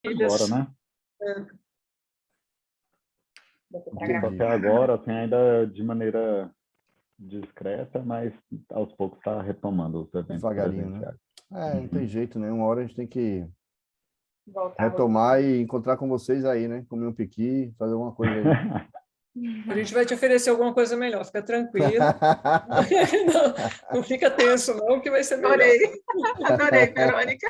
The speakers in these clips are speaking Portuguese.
agora, né? Começou até agora, assim, ainda de maneira discreta, mas aos poucos está retomando os eventos devagarinho, né? presenciais. Não tem jeito, né? Uma hora a gente tem que Voltar retomar e encontrar com vocês aí, né? Comer um piqui, fazer alguma coisa aí. A gente vai te oferecer alguma coisa melhor, fica tranquilo. Não fica tenso, não, que vai ser melhor. Adorei, Verônica.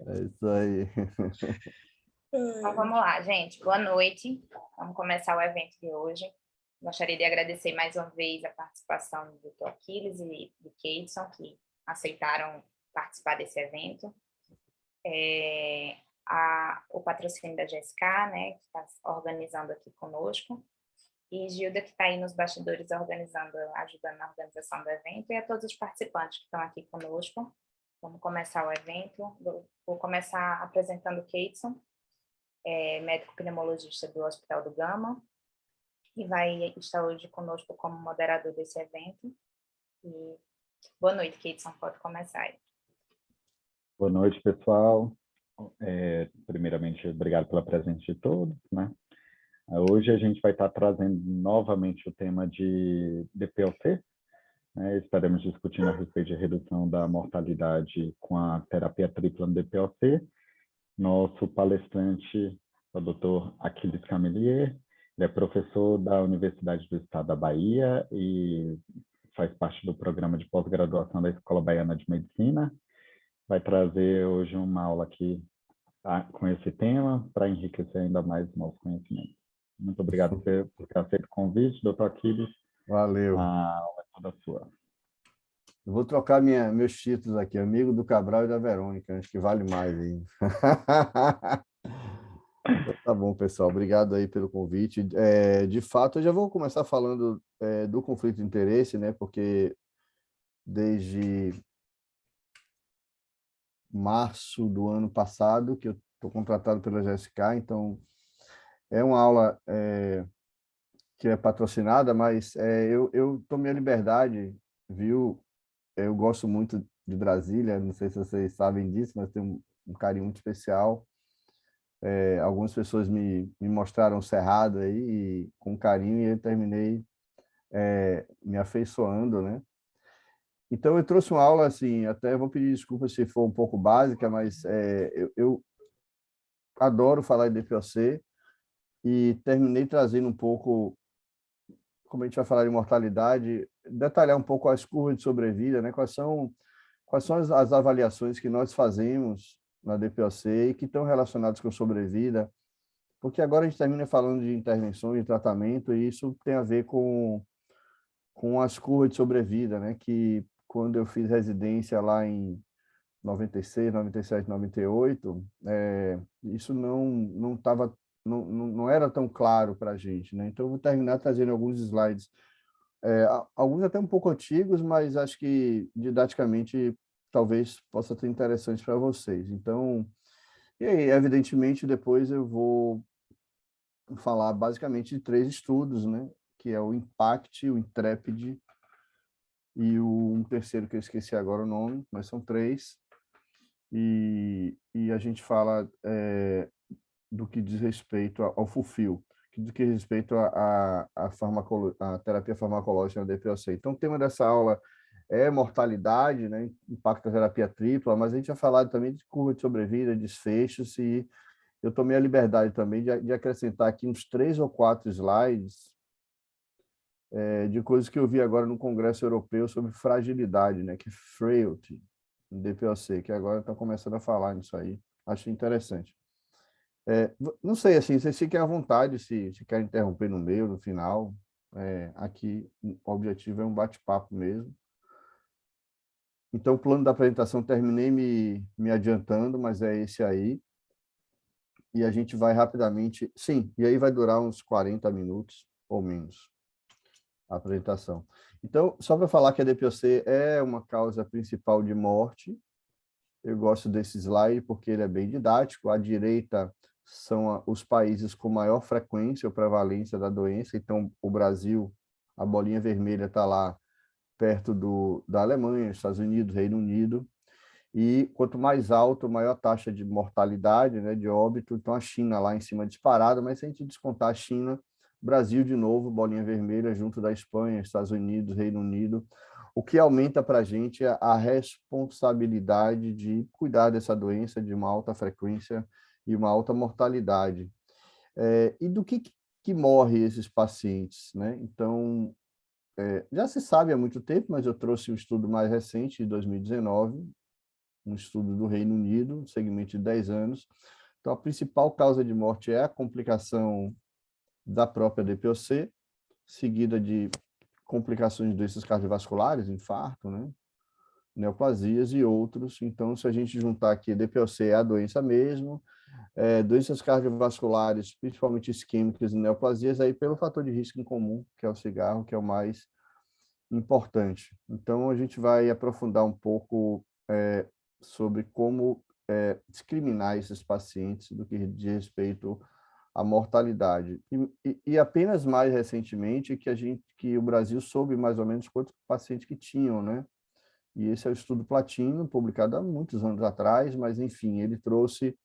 É isso aí. Então, vamos lá, gente. Boa noite. Vamos começar o evento de hoje. Gostaria de agradecer mais uma vez a participação do Dr. Aquiles e de Keidson, que aceitaram participar desse evento. O patrocínio da GSK, né, que está organizando aqui conosco, e Gilda, que está aí nos bastidores ajudando na organização do evento, e a todos os participantes que estão aqui conosco. Vamos começar o evento. Vou começar apresentando o Keidson, médico pneumologista do Hospital do Gama, e vai estar hoje conosco como moderador desse evento. E boa noite, Keidson, pode começar aí. Boa noite, pessoal. Primeiramente, obrigado pela presença de todos, né? Hoje a gente vai estar trazendo novamente o tema de DPLC, né? Estaremos discutindo a respeito de redução da mortalidade com a terapia tripla no DPLC. Nosso palestrante é o Dr. Aquiles Camelier, ele é professor da Universidade do Estado da Bahia e faz parte do programa de pós-graduação da Escola Baiana de Medicina. Vai trazer hoje uma aula aqui com esse tema para enriquecer ainda mais o nosso conhecimento. Muito obrigado por ter aceito o convite, doutor Aquiles. Valeu. A aula é toda sua. Eu vou trocar meus títulos aqui, amigo do Cabral e da Verônica, acho que vale mais aí. Então, tá bom, pessoal, obrigado aí pelo convite. De fato, eu já vou começar falando do conflito de interesse, né? Porque desde março do ano passado que eu estou contratado pela GSK, então é uma aula que é patrocinada, mas eu tomei a liberdade, viu? Eu gosto muito de Brasília, não sei se vocês sabem disso, mas tenho um carinho muito especial. Algumas pessoas me mostraram o Cerrado aí com carinho e eu terminei me afeiçoando, né? Então, eu trouxe uma aula, assim, até vou pedir desculpa se for um pouco básica, mas eu adoro falar de DPOC e terminei trazendo um pouco, como a gente vai falar de mortalidade, detalhar um pouco as curvas de sobrevida, né? Quais são as avaliações que nós fazemos na DPOC e que estão relacionadas com sobrevida, porque agora a gente termina falando de intervenções, de tratamento, e isso tem a ver com as curvas de sobrevida, né? Que quando eu fiz residência lá em 96, 97, 98, isso não era tão claro para a gente, né? Então, eu vou terminar trazendo alguns slides, alguns até um pouco antigos, mas acho que didaticamente talvez possa ser interessante para vocês. Então, e aí, evidentemente, depois eu vou falar basicamente de 3 estudos, né? Que é o IMPACT, o INTREPID e um terceiro que eu esqueci agora o nome, mas são 3. E a gente fala do que diz respeito ao FULFIL, do que diz respeito à terapia farmacológica na DPOC. Então, o tema dessa aula é mortalidade, né, impacto da terapia tripla, mas a gente vai falar também de curva de sobrevida, desfechos, e eu tomei a liberdade também de acrescentar aqui uns 3 ou 4 slides de coisas que eu vi agora no Congresso Europeu sobre fragilidade, né, que é frailty, no DPOC, que agora está começando a falar nisso aí. Acho interessante. Não sei, assim, vocês fiquem à vontade se querem interromper no meio, no final. Aqui, o objetivo é um bate-papo mesmo. Então, o plano da apresentação, terminei me adiantando, mas é esse aí. E a gente vai rapidamente... Sim, e aí vai durar uns 40 minutos ou menos a apresentação. Então, só para falar que a DPOC é uma causa principal de morte. Eu gosto desse slide porque ele é bem didático. À direita são os países com maior frequência ou prevalência da doença. Então, o Brasil, a bolinha vermelha está lá perto da Alemanha, Estados Unidos, Reino Unido. E quanto mais alto, maior a taxa de mortalidade, né, de óbito. Então, a China lá em cima disparada, mas se a gente descontar a China, Brasil de novo, bolinha vermelha, junto da Espanha, Estados Unidos, Reino Unido, o que aumenta para a gente a responsabilidade de cuidar dessa doença de uma alta frequência e uma alta mortalidade. E do que morre esses pacientes, né? Então, já se sabe há muito tempo, mas eu trouxe um estudo mais recente, de 2019, um estudo do Reino Unido, um segmento de 10 anos. Então, a principal causa de morte é a complicação da própria DPOC, seguida de complicações de doenças cardiovasculares, infarto, né? Neoplasias e outros. Então, se a gente juntar aqui, a DPOC é a doença mesmo, doenças cardiovasculares, principalmente isquêmicas e neoplasias, aí pelo fator de risco em comum, que é o cigarro, que é o mais importante. Então, a gente vai aprofundar um pouco sobre como discriminar esses pacientes do que diz respeito à mortalidade. E apenas mais recentemente que o Brasil soube mais ou menos quantos pacientes que tinham, né? E esse é o estudo Platino, publicado há muitos anos atrás, mas, enfim, ele trouxe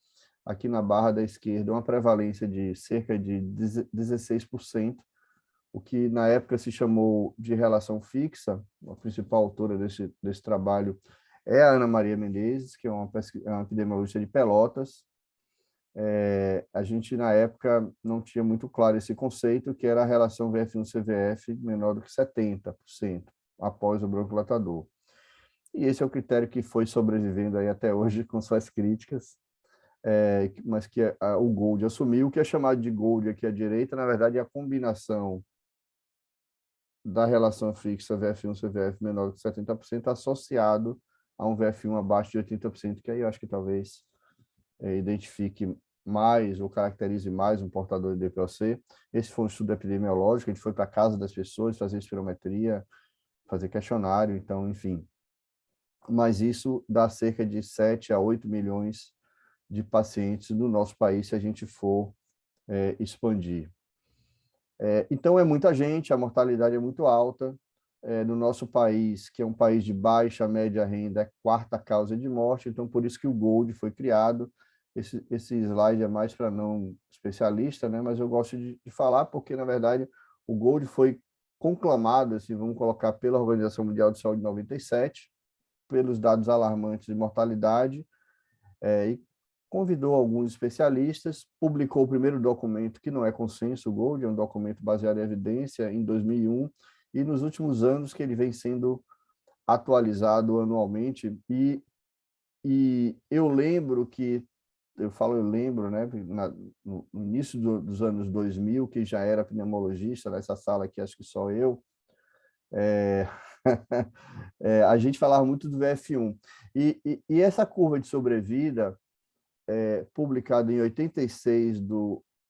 aqui na barra da esquerda uma prevalência de cerca de 16%, o que na época se chamou de relação fixa. A principal autora desse trabalho é a Ana Maria Menezes, que é uma epidemiologista de Pelotas. A gente, na época, não tinha muito claro esse conceito, que era a relação VF1-CVF menor do que 70% após o bronquilatador. E esse é o critério que foi sobrevivendo aí até hoje, com suas críticas, mas que o GOLD assumiu. O que é chamado de GOLD aqui à direita, na verdade, é a combinação da relação fixa VF1-CVF menor do que 70% associado a um VF1 abaixo de 80%, que aí eu acho que talvez identifique mais ou caracterize mais um portador de DPOC. Esse foi um estudo epidemiológico, a gente foi para a casa das pessoas fazer espirometria, fazer questionário, então, enfim. Mas isso dá cerca de 7 a 8 milhões de pacientes no nosso país, se a gente for expandir. Então, é muita gente, a mortalidade é muito alta. No nosso país, que é um país de baixa, média renda, é a quarta causa de morte, então por isso que o GOLD foi criado. Esse slide é mais para não especialista, né? Mas eu gosto de falar porque, na verdade, o GOLD foi conclamado, assim, vamos colocar, pela Organização Mundial de Saúde em 97, pelos dados alarmantes de mortalidade, e convidou alguns especialistas, publicou o primeiro documento, que não é consenso, o GOLD, é um documento baseado em evidência, em 2001, e nos últimos anos que ele vem sendo atualizado anualmente. E eu lembro que, eu lembro, né, no início dos anos 2000, que já era pneumologista, nessa sala aqui, acho que só eu, a gente falava muito do VF1. E essa curva de sobrevida, publicada em 86,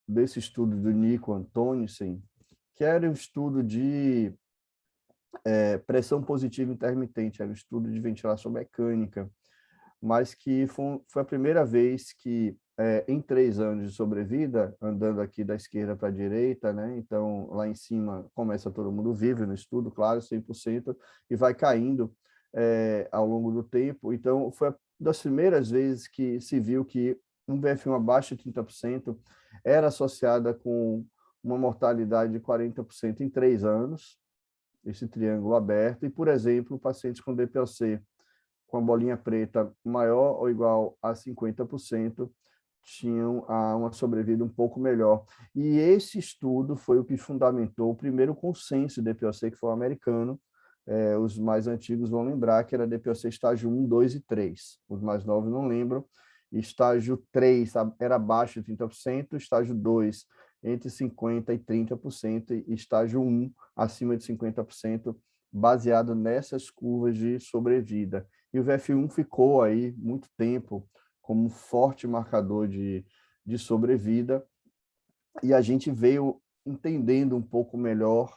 desse estudo do Nico Antonissen, que era um estudo de pressão positiva intermitente, era um estudo de ventilação mecânica, mas que foi a primeira vez que, em 3 anos de sobrevida, andando aqui da esquerda para a direita, né? Então, lá em cima começa todo mundo vivo no estudo, claro, 100%, e vai caindo ao longo do tempo. Então, foi uma das primeiras vezes que se viu que um VF1 abaixo de 30% era associada com uma mortalidade de 40% em 3 anos, esse triângulo aberto. E, por exemplo, pacientes com DPOC com a bolinha preta maior ou igual a 50% tinham uma sobrevida um pouco melhor. E esse estudo foi o que fundamentou o primeiro consenso de DPOC, que foi o americano. Os mais antigos vão lembrar que era DPOC estágio 1, 2 e 3. Os mais novos não lembram. Estágio 3 era abaixo de 30%, estágio 2 entre 50% e 30%, e estágio 1 acima de 50%, baseado nessas curvas de sobrevida. E o VF1 ficou aí muito tempo como um forte marcador de sobrevida, e a gente veio entendendo um pouco melhor,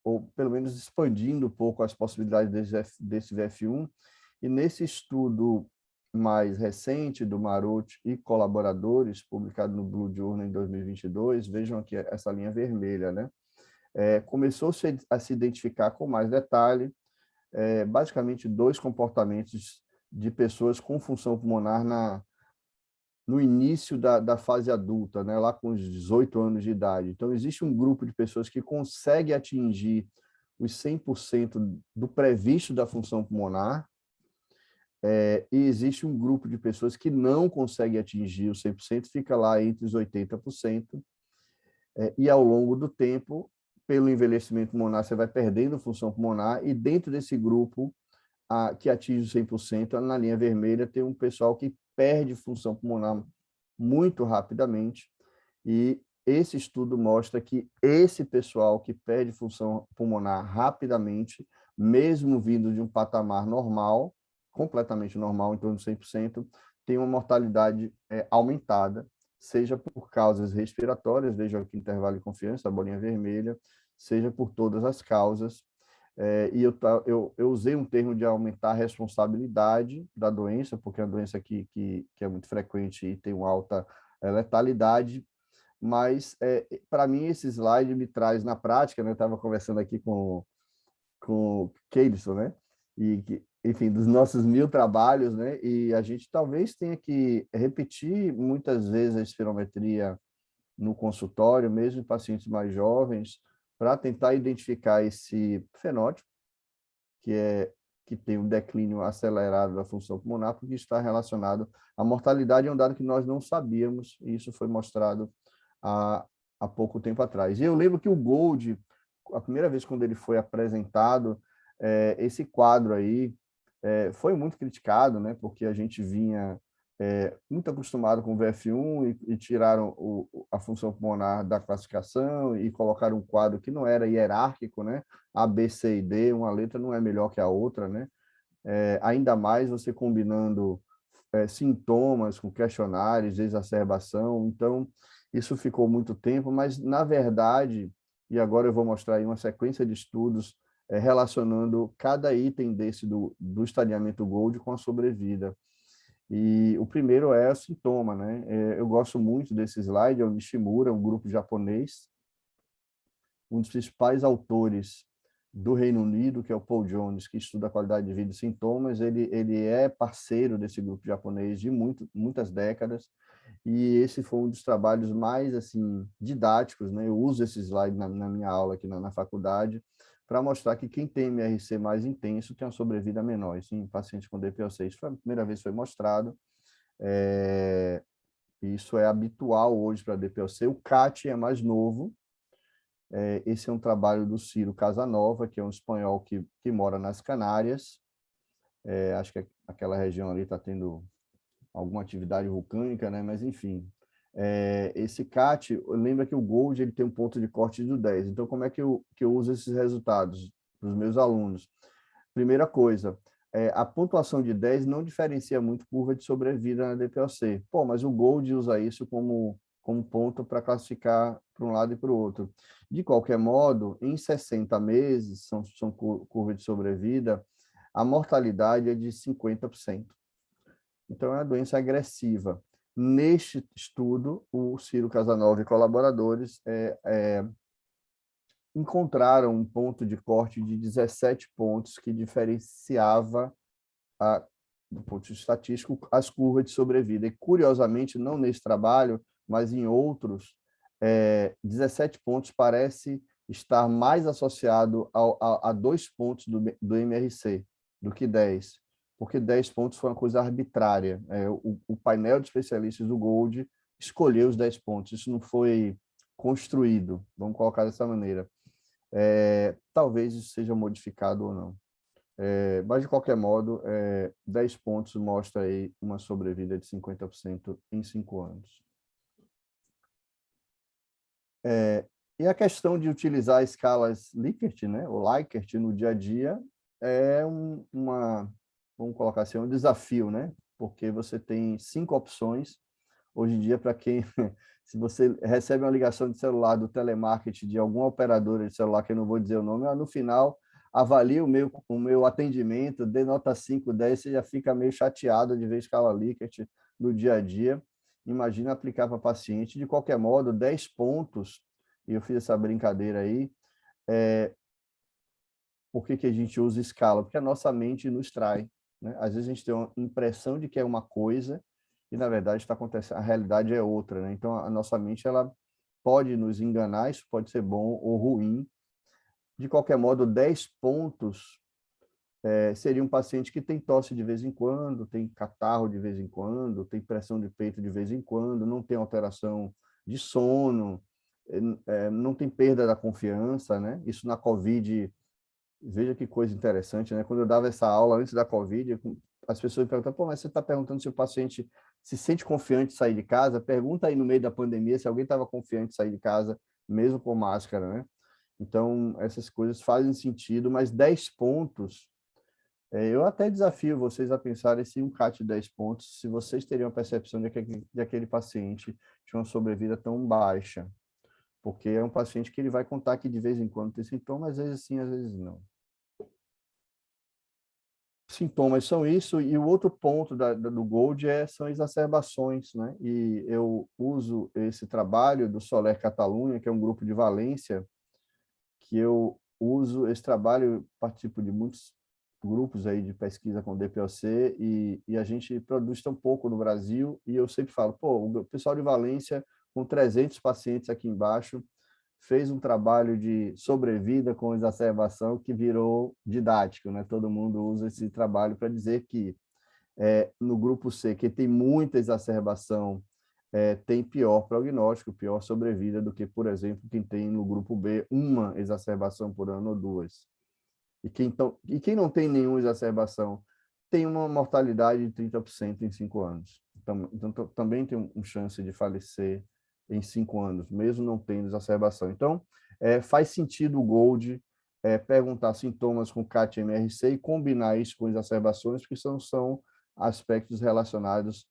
ou pelo menos expandindo um pouco as possibilidades desse VF1, e nesse estudo mais recente do Marotti e colaboradores, publicado no Blue Journal em 2022, vejam aqui essa linha vermelha, né? Começou a se identificar com mais detalhe, basicamente 2 comportamentos de pessoas com função pulmonar no início da fase adulta, né, lá com os 18 anos de idade. Então, existe um grupo de pessoas que consegue atingir os 100% do previsto da função pulmonar, e existe um grupo de pessoas que não consegue atingir os 100%, fica lá entre os 80%, e ao longo do tempo, pelo envelhecimento pulmonar, você vai perdendo função pulmonar, e dentro desse grupo que atinge os 100%, na linha vermelha tem um pessoal que perde função pulmonar muito rapidamente, e esse estudo mostra que esse pessoal que perde função pulmonar rapidamente, mesmo vindo de um patamar normal, completamente normal, em torno de 100%, tem uma mortalidade aumentada, seja por causas respiratórias, veja aqui intervalo de confiança, a bolinha vermelha, seja por todas as causas. E eu usei um termo de aumentar a responsabilidade da doença, porque é uma doença que é muito frequente e tem uma alta letalidade, mas para mim esse slide me traz na prática, né? Eu estava conversando aqui com o Keilson, né? Enfim, dos nossos 1000 trabalhos, né? E a gente talvez tenha que repetir muitas vezes a espirometria no consultório, mesmo em pacientes mais jovens, para tentar identificar esse fenótipo, que tem um declínio acelerado da função pulmonar, porque está relacionado à mortalidade, é um dado que nós não sabíamos, e isso foi mostrado há pouco tempo atrás. E eu lembro que o Gold, a primeira vez quando ele foi apresentado, esse quadro aí foi muito criticado, né, porque a gente vinha muito acostumado com o VF1 e tiraram a função pulmonar da classificação e colocaram um quadro que não era hierárquico, né? A, B, C e D, uma letra não é melhor que a outra, né? Ainda mais você combinando sintomas com questionários, exacerbação. Então, isso ficou muito tempo, mas, na verdade, e agora eu vou mostrar aí uma sequência de estudos relacionando cada item desse do estadiamento Gold com a sobrevida. E o primeiro é o sintoma, né? Eu gosto muito desse slide, é o Nishimura, um grupo japonês, um dos principais autores do Reino Unido, que é o Paul Jones, que estuda a qualidade de vida e sintomas. Ele é parceiro desse grupo japonês de muitas décadas, e esse foi um dos trabalhos mais assim didáticos, né? Eu uso esse slide na minha aula aqui na faculdade, para mostrar que quem tem MRC mais intenso tem uma sobrevida menor, em pacientes com DPOC. Isso foi a primeira vez que foi mostrado. Isso é habitual hoje para DPOC. O CAT é mais novo. Esse é um trabalho do Ciro Casanova, que é um espanhol que mora nas Canárias. Acho que aquela região ali está tendo alguma atividade vulcânica, né? Mas, enfim. Esse CAT, lembra que o Gold ele tem um ponto de corte do 10. Então, como é que eu uso esses resultados para os meus alunos? Primeira coisa, a pontuação de 10 não diferencia muito curva de sobrevida na DPOC. Pô, mas o Gold usa isso como ponto para classificar para um lado e para o outro. De qualquer modo, em 60 meses, são curva de sobrevida, a mortalidade é de 50%. Então, é uma doença agressiva. Neste estudo, o Ciro Casanova e colaboradores encontraram um ponto de corte de 17 pontos que diferenciava, do ponto de vista estatístico, as curvas de sobrevida. E, curiosamente, não nesse trabalho, mas em outros, 17 pontos parece estar mais associado a 2 pontos do MRC do que 10. Porque 10 pontos foi uma coisa arbitrária. O painel de especialistas do Gold escolheu os 10 pontos. Isso não foi construído, vamos colocar dessa maneira. Talvez isso seja modificado ou não. Mas, de qualquer modo, 10 pontos mostra aí uma sobrevida de 50% em 5 anos. E a questão de utilizar escalas Likert, né, ou Likert no dia a dia, vamos colocar assim, um desafio, né? Porque você tem 5 opções. Hoje em dia, para quem... Se você recebe uma ligação de celular do telemarketing de alguma operadora de celular, que eu não vou dizer o nome, no final, avalie o meu atendimento, dê nota 5, 10, você já fica meio chateado de ver escala Likert no dia a dia. Imagina aplicar para paciente. De qualquer modo, 10 pontos, e eu fiz essa brincadeira aí, por que a gente usa escala? Porque a nossa mente nos trai. né? Às vezes a gente tem uma impressão de que é uma coisa e, na verdade, está acontecendo, a realidade é outra, né? Então, a nossa mente, ela pode nos enganar, isso pode ser bom ou ruim. De qualquer modo, 10 pontos seria um paciente que tem tosse de vez em quando, tem catarro de vez em quando, tem pressão de peito de vez em quando, não tem alteração de sono, não tem perda da confiança, né? Isso na COVID, veja que coisa interessante, né? Quando eu dava essa aula antes da COVID, as pessoas me perguntavam, pô, mas você está perguntando se o paciente se sente confiante de sair de casa? Pergunta aí no meio da pandemia se alguém estava confiante de sair de casa, mesmo com máscara, né? Então, essas coisas fazem sentido, mas 10 pontos, eu até desafio vocês a pensarem se um CAT de 10 pontos, se vocês teriam a percepção de aquele paciente tinha uma sobrevida tão baixa, porque é um paciente que ele vai contar que de vez em quando tem sintomas, às vezes sim, às vezes não. Sintomas são isso, e o outro ponto do GOLD são exacerbações, né? E eu uso esse trabalho do Soler Catalunha, que é um grupo de Valência, que eu uso esse trabalho, participo de muitos grupos aí de pesquisa com DPOC e a gente produz tão pouco no Brasil e eu sempre falo, pô, o pessoal de Valência, com 300 pacientes aqui embaixo, fez um trabalho de sobrevida com exacerbação que virou didático, né? Todo mundo usa esse trabalho para dizer que no grupo C, que tem muita exacerbação, tem pior prognóstico, pior sobrevida do que, por exemplo, quem tem no grupo B uma exacerbação por ano ou duas. E quem não tem nenhuma exacerbação tem uma mortalidade de 30% em 5 anos. Então também tem uma chance de falecer em 5 anos, mesmo não tendo exacerbação. Então, faz sentido o GOLD perguntar sintomas com CAT-MRC e combinar isso com exacerbações, porque são aspectos relacionados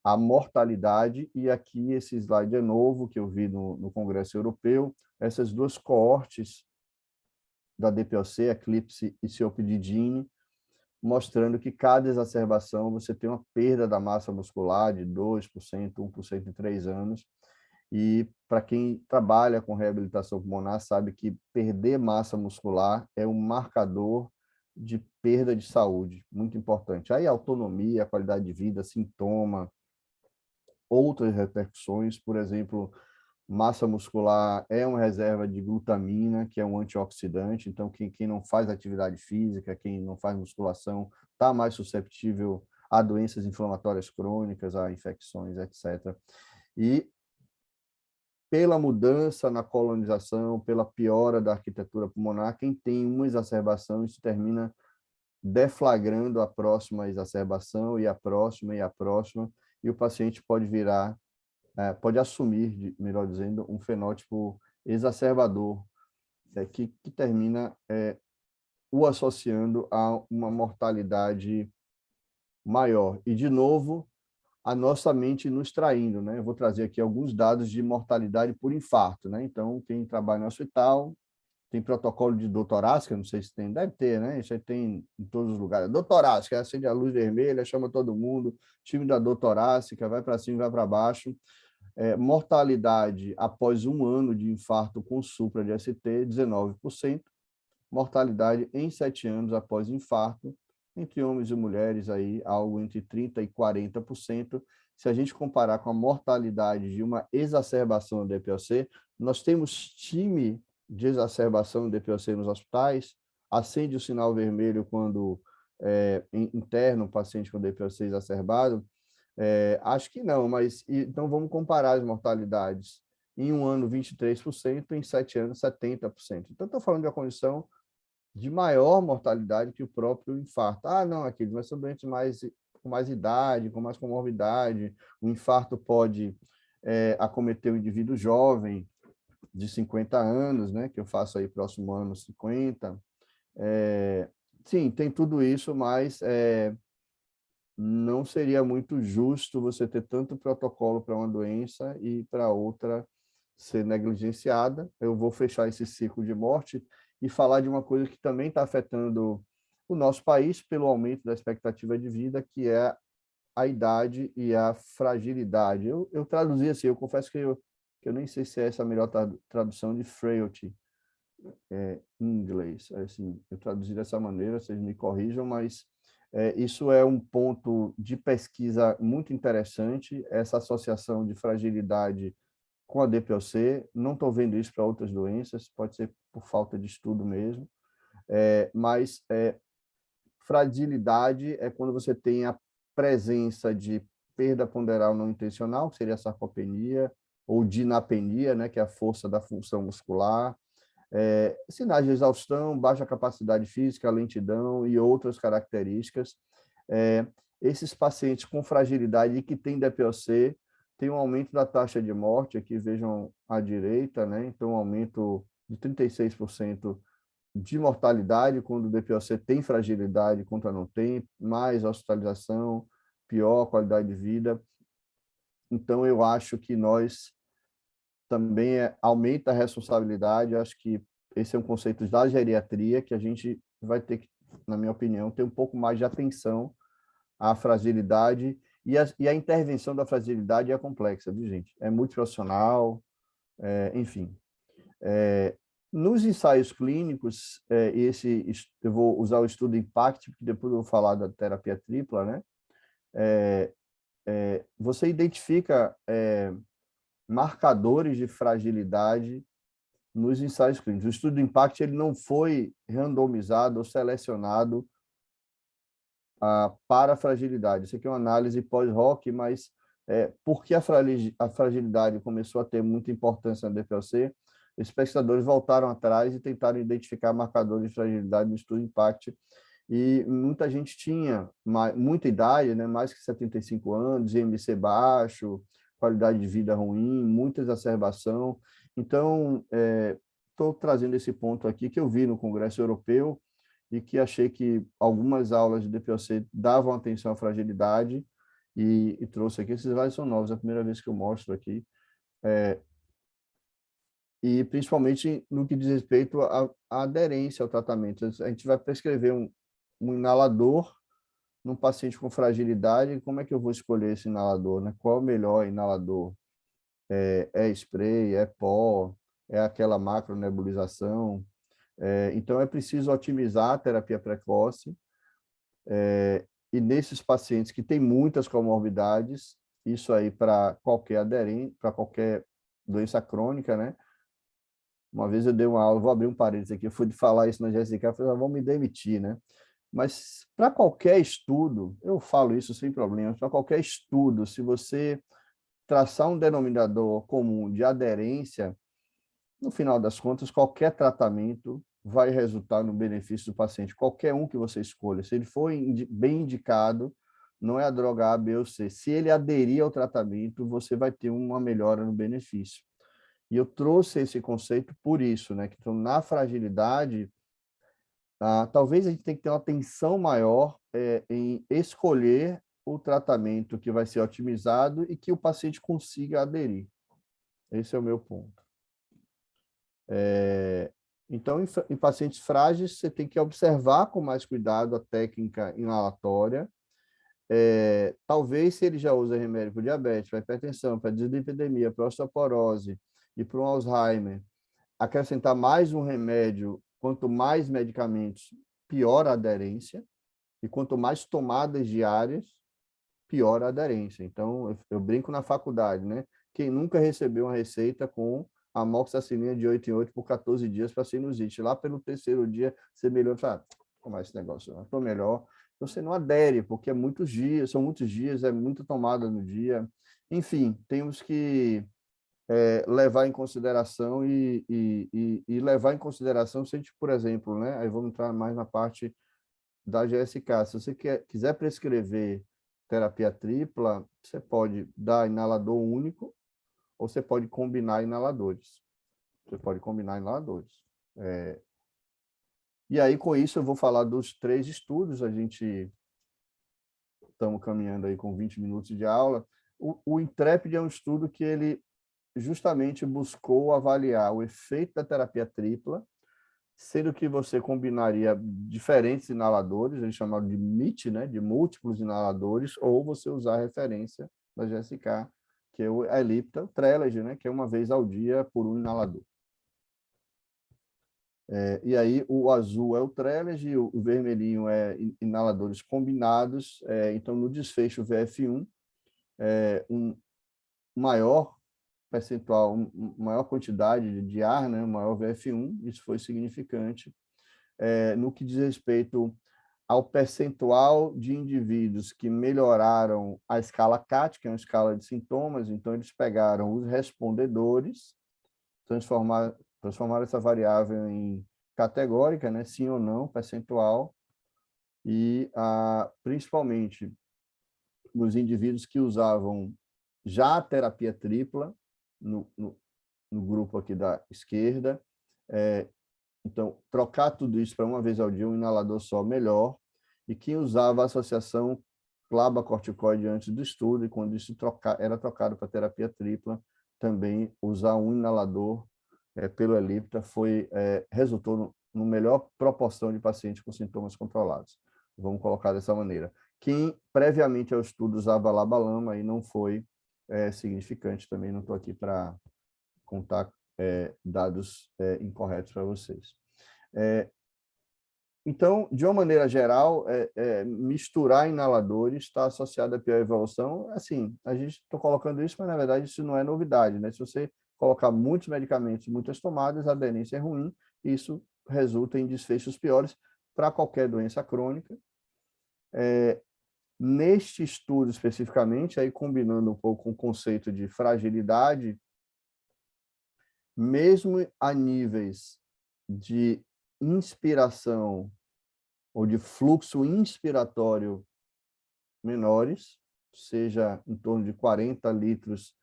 à mortalidade. E aqui esse slide é novo, que eu vi no Congresso Europeu, essas duas coortes da DPOC, Eclipse e COPD-DIN, mostrando que cada exacerbação você tem uma perda da massa muscular de 2%, 1% em 3 anos. E para quem trabalha com reabilitação pulmonar sabe que perder massa muscular é um marcador de perda de saúde, muito importante. Aí autonomia, qualidade de vida, sintoma, outras repercussões, por exemplo, massa muscular é uma reserva de glutamina, que é um antioxidante, então quem não faz atividade física, quem não faz musculação, está mais susceptível a doenças inflamatórias crônicas, a infecções, etc. E pela mudança na colonização, pela piora da arquitetura pulmonar, quem tem uma exacerbação, isso termina deflagrando a próxima exacerbação e a próxima, e o paciente pode pode assumir, melhor dizendo, um fenótipo exacerbador, que termina o associando a uma mortalidade maior. E, de novo, a nossa mente nos traindo, né? Eu vou trazer aqui alguns dados de mortalidade por infarto, né? Então, quem trabalha no hospital tem protocolo de dor torácica, não sei se tem, deve ter, né? Isso aí tem em todos os lugares. Dor torácica, acende a luz vermelha, chama todo mundo, time da dor torácica, vai para cima, vai para baixo. Mortalidade após 1 ano de infarto com supra de ST, 19%. Mortalidade em 7 anos após infarto, entre homens e mulheres, aí, algo entre 30% e 40%. Se a gente comparar com a mortalidade de uma exacerbação do DPOC, nós temos time de exacerbação do DPOC nos hospitais, acende o sinal vermelho quando interna um paciente com DPOC exacerbado. Acho que não, mas então vamos comparar as mortalidades. Em 1 ano, 23%, em 7 anos, 70%. Então, estou falando de uma condição de maior mortalidade que o próprio infarto. Ah, não, Aquiles, mas são doentes com mais idade, com mais comorbidade. O infarto pode acometer o indivíduo jovem, de 50 anos, né, que eu faço aí próximo ano 50. Sim, tem tudo isso, mas não seria muito justo você ter tanto protocolo para uma doença e para outra ser negligenciada. Eu vou fechar esse ciclo de morte e falar de uma coisa que também está afetando o nosso país pelo aumento da expectativa de vida, que é a idade e a fragilidade. Eu traduzi assim, eu confesso que eu nem sei se é essa a melhor tradução de frailty em inglês. Assim, eu traduzi dessa maneira, vocês me corrijam, mas Isso é um ponto de pesquisa muito interessante, essa associação de fragilidade com a DPOC. Não estou vendo isso para outras doenças, pode ser por falta de estudo mesmo, mas fragilidade é quando você tem a presença de perda ponderal não intencional, que seria a sarcopenia, ou dinapenia, né, que é a força da função muscular, sinais de exaustão, baixa capacidade física, lentidão e outras características. Esses pacientes com fragilidade e que têm DPOC têm um aumento da taxa de morte, aqui vejam à direita, né? Então, um aumento de 36% de mortalidade quando o DPOC tem fragilidade, contra não tem, mais hospitalização, pior qualidade de vida. Então, eu acho que nós também aumenta a responsabilidade. Eu acho que esse é um conceito da geriatria que a gente vai ter que, na minha opinião, ter um pouco mais de atenção à fragilidade, e a intervenção da fragilidade é complexa, viu, gente? É multiprofissional, enfim. Nos ensaios clínicos, eu vou usar o estudo IMPACT, porque depois eu vou falar da terapia tripla, né? Você identifica marcadores de fragilidade nos ensaios clínicos. O estudo do IMPACT ele não foi randomizado ou selecionado para a fragilidade. Isso aqui é uma análise pós-hoc, mas porque a fragilidade começou a ter muita importância na DPOC, os pesquisadores voltaram atrás e tentaram identificar marcadores de fragilidade no estudo IMPACT. E muita gente tinha muita idade, né, mais que 75 anos, IMC baixo, qualidade de vida ruim, muita exacerbação. Então, estou trazendo esse ponto aqui que eu vi no Congresso Europeu e que achei que algumas aulas de DPOC davam atenção à fragilidade e trouxe aqui. Esses slides são novos, é a primeira vez que eu mostro aqui. E principalmente no que diz respeito à aderência ao tratamento. A gente vai prescrever um inalador num paciente com fragilidade. Como é que eu vou escolher esse inalador, né? Qual é o melhor inalador? É spray, é pó, é aquela macronebulização? Então, é preciso otimizar a terapia precoce, e nesses pacientes que têm muitas comorbidades, isso aí para qualquer aderente, para qualquer doença crônica, né? Uma vez eu dei uma aula, vou abrir um parênteses aqui, eu fui falar isso na GSK, eu falei, vão me demitir, né? Mas para qualquer estudo, eu falo isso sem problemas, para qualquer estudo, se você traçar um denominador comum de aderência, no final das contas, qualquer tratamento vai resultar no benefício do paciente, qualquer um que você escolha. Se ele for bem indicado, não é a droga A, B ou C. Se ele aderir ao tratamento, você vai ter uma melhora no benefício. E eu trouxe esse conceito por isso, né? Então, na fragilidade, talvez a gente tenha que ter uma atenção maior em escolher o tratamento que vai ser otimizado e que o paciente consiga aderir. Esse é o meu ponto. Então, em pacientes frágeis, você tem que observar com mais cuidado a técnica inalatória. Talvez, se ele já usa remédio para diabetes, para hipertensão, para dislipidemia, para osteoporose e para um Alzheimer, acrescentar mais um remédio, quanto mais medicamentos, pior a aderência, e quanto mais tomadas diárias, pior a aderência. Então, eu brinco na faculdade, né? Quem nunca recebeu uma receita com amoxicilina de 8 em 8 por 14 dias para sinusite? Lá pelo terceiro dia, você melhorou e fala, como é esse negócio? Eu estou melhor. Então, você não adere, porque são muitos dias, é muita tomada no dia. Enfim, temos que levar em consideração e levar em consideração, se a gente, por exemplo, né? Aí vamos entrar mais na parte da GSK. Se você quiser prescrever terapia tripla, você pode dar inalador único ou você pode combinar inaladores. E aí, com isso, eu vou falar dos 3 estudos. A gente estamos caminhando aí com 20 minutos de aula. O Intrepid é um estudo que ele justamente buscou avaliar o efeito da terapia tripla, sendo que você combinaria diferentes inaladores, eles chamaram de MIT, né, de múltiplos inaladores, ou você usar a referência da GSK, que é o Ellipta, o Trelegy, né, que é uma vez ao dia por um inalador. E aí o azul é o Trelegy, o vermelhinho é inaladores combinados. Então, no desfecho VF1, um maior percentual, maior quantidade de ar, né, maior VF1, isso foi significante. No que diz respeito ao percentual de indivíduos que melhoraram a escala CAT, que é uma escala de sintomas, então eles pegaram os respondedores, transformaram essa variável em categórica, né, sim ou não, percentual, e principalmente nos indivíduos que usavam já a terapia tripla, no grupo aqui da esquerda. Então, trocar tudo isso para uma vez ao dia, um inalador só, melhor. E quem usava a associação clabacorticoide antes do estudo, e quando isso era trocado para terapia tripla, também usar um inalador pelo Ellipta resultou no melhor proporção de pacientes com sintomas controlados. Vamos colocar dessa maneira. Quem previamente ao estudo usava labalama e não foi significante também, não estou aqui para contar dados incorretos para vocês. Então, de uma maneira geral, misturar inaladores está associado à pior evolução. Assim, a gente está colocando isso, mas na verdade isso não é novidade, né? Se você colocar muitos medicamentos, muitas tomadas, a aderência é ruim, e isso resulta em desfechos piores para qualquer doença crônica. Neste estudo especificamente, aí combinando um pouco com o conceito de fragilidade, mesmo a níveis de inspiração ou de fluxo inspiratório menores, seja em torno de 40 litros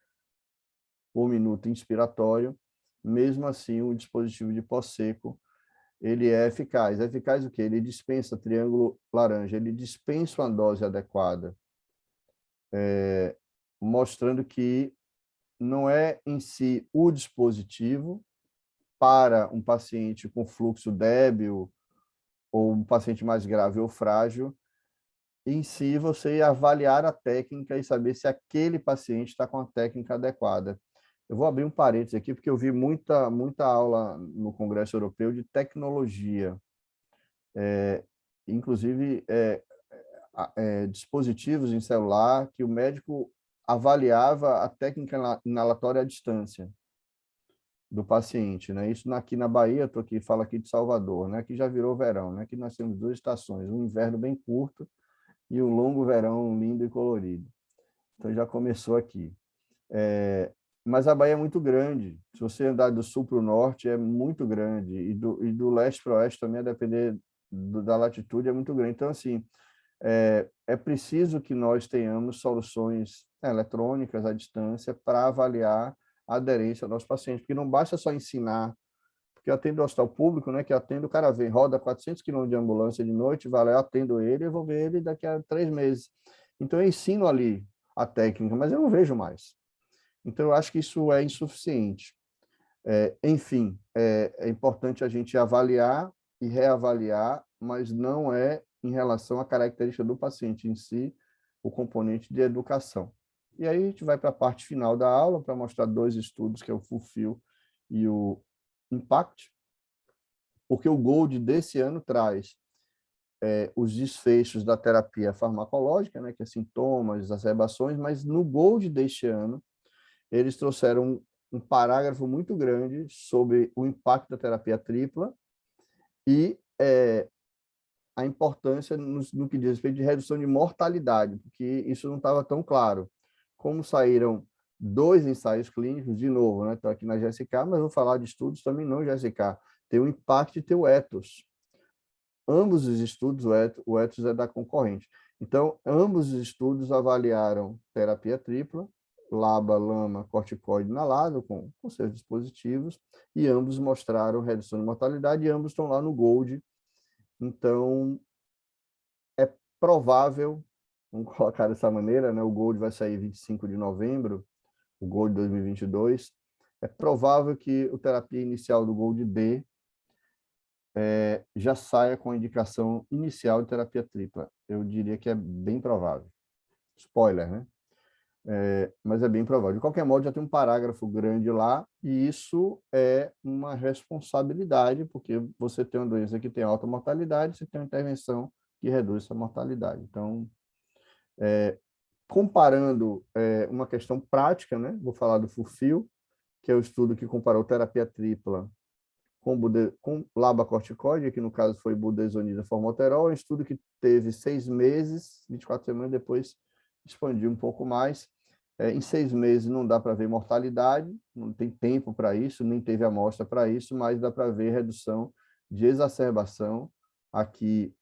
por minuto inspiratório, mesmo assim o dispositivo de pós-seco ele é eficaz. É eficaz o quê? Ele dispensa triângulo laranja, ele dispensa uma dose adequada, mostrando que não é em si o dispositivo para um paciente com fluxo débil ou um paciente mais grave ou frágil, em si você avaliar a técnica e saber se aquele paciente está com a técnica adequada. Eu vou abrir um parênteses aqui, porque eu vi muita aula no Congresso Europeu de tecnologia, inclusive dispositivos em celular que o médico avaliava a técnica inalatória à distância do paciente, né? Isso aqui na Bahia, falo aqui de Salvador, né? Que já virou verão, né? Que nós temos 2 estações, um inverno bem curto e um longo verão lindo e colorido. Então já começou aqui. Mas a Bahia é muito grande. Se você andar do sul para o norte, é muito grande, e do leste para o oeste também, a depender da latitude, é muito grande. Então, assim, é preciso que nós tenhamos soluções eletrônicas à distância para avaliar a aderência ao nosso paciente, porque não basta só ensinar, porque eu atendo o hospital público, né, que atendo, o cara vem, roda 400 km de ambulância de noite, vai lá, eu atendo ele, eu vou ver ele daqui a 3 meses. Então, eu ensino ali a técnica, mas eu não vejo mais. Então, eu acho que isso é insuficiente. Enfim, é importante a gente avaliar e reavaliar, mas não é em relação à característica do paciente em si, o componente de educação. E aí a gente vai para a parte final da aula para mostrar 2 estudos, que é o Fulfill e o Impact, porque o GOLD desse ano traz os desfechos da terapia farmacológica, né, que é sintomas, exacerbações, mas no GOLD deste ano, eles trouxeram um parágrafo muito grande sobre o impacto da terapia tripla e a importância no que diz respeito de redução de mortalidade, porque isso não estava tão claro. Como saíram 2 ensaios clínicos, de novo, estou aqui na GSK, mas vou falar de estudos também não GSK, tem o IMPACT e tem o ETHOS. Ambos os estudos, o ETHOS é da concorrente. Então, ambos os estudos avaliaram terapia tripla, LABA, LAMA, corticoide inalado com seus dispositivos, e ambos mostraram redução de mortalidade, e ambos estão lá no GOLD. Então, é provável, vamos colocar dessa maneira, né? O GOLD vai sair 25 de novembro, o GOLD 2022, é provável que a terapia inicial do GOLD D já saia com a indicação inicial de terapia tripla. Eu diria que é bem provável. Spoiler, né? mas é bem provável. De qualquer modo, já tem um parágrafo grande lá, e isso é uma responsabilidade, porque você tem uma doença que tem alta mortalidade, você tem uma intervenção que reduz essa mortalidade. Então, comparando uma questão prática, né? Vou falar do FULFIL, que é o estudo que comparou terapia tripla com labacorticoide, que no caso foi budesonida formoterol, é um estudo que teve 6 meses, 24 semanas, depois expandiu um pouco mais. Em 6 meses não dá para ver mortalidade, não tem tempo para isso, nem teve amostra para isso, mas dá para ver redução de exacerbação. Aqui,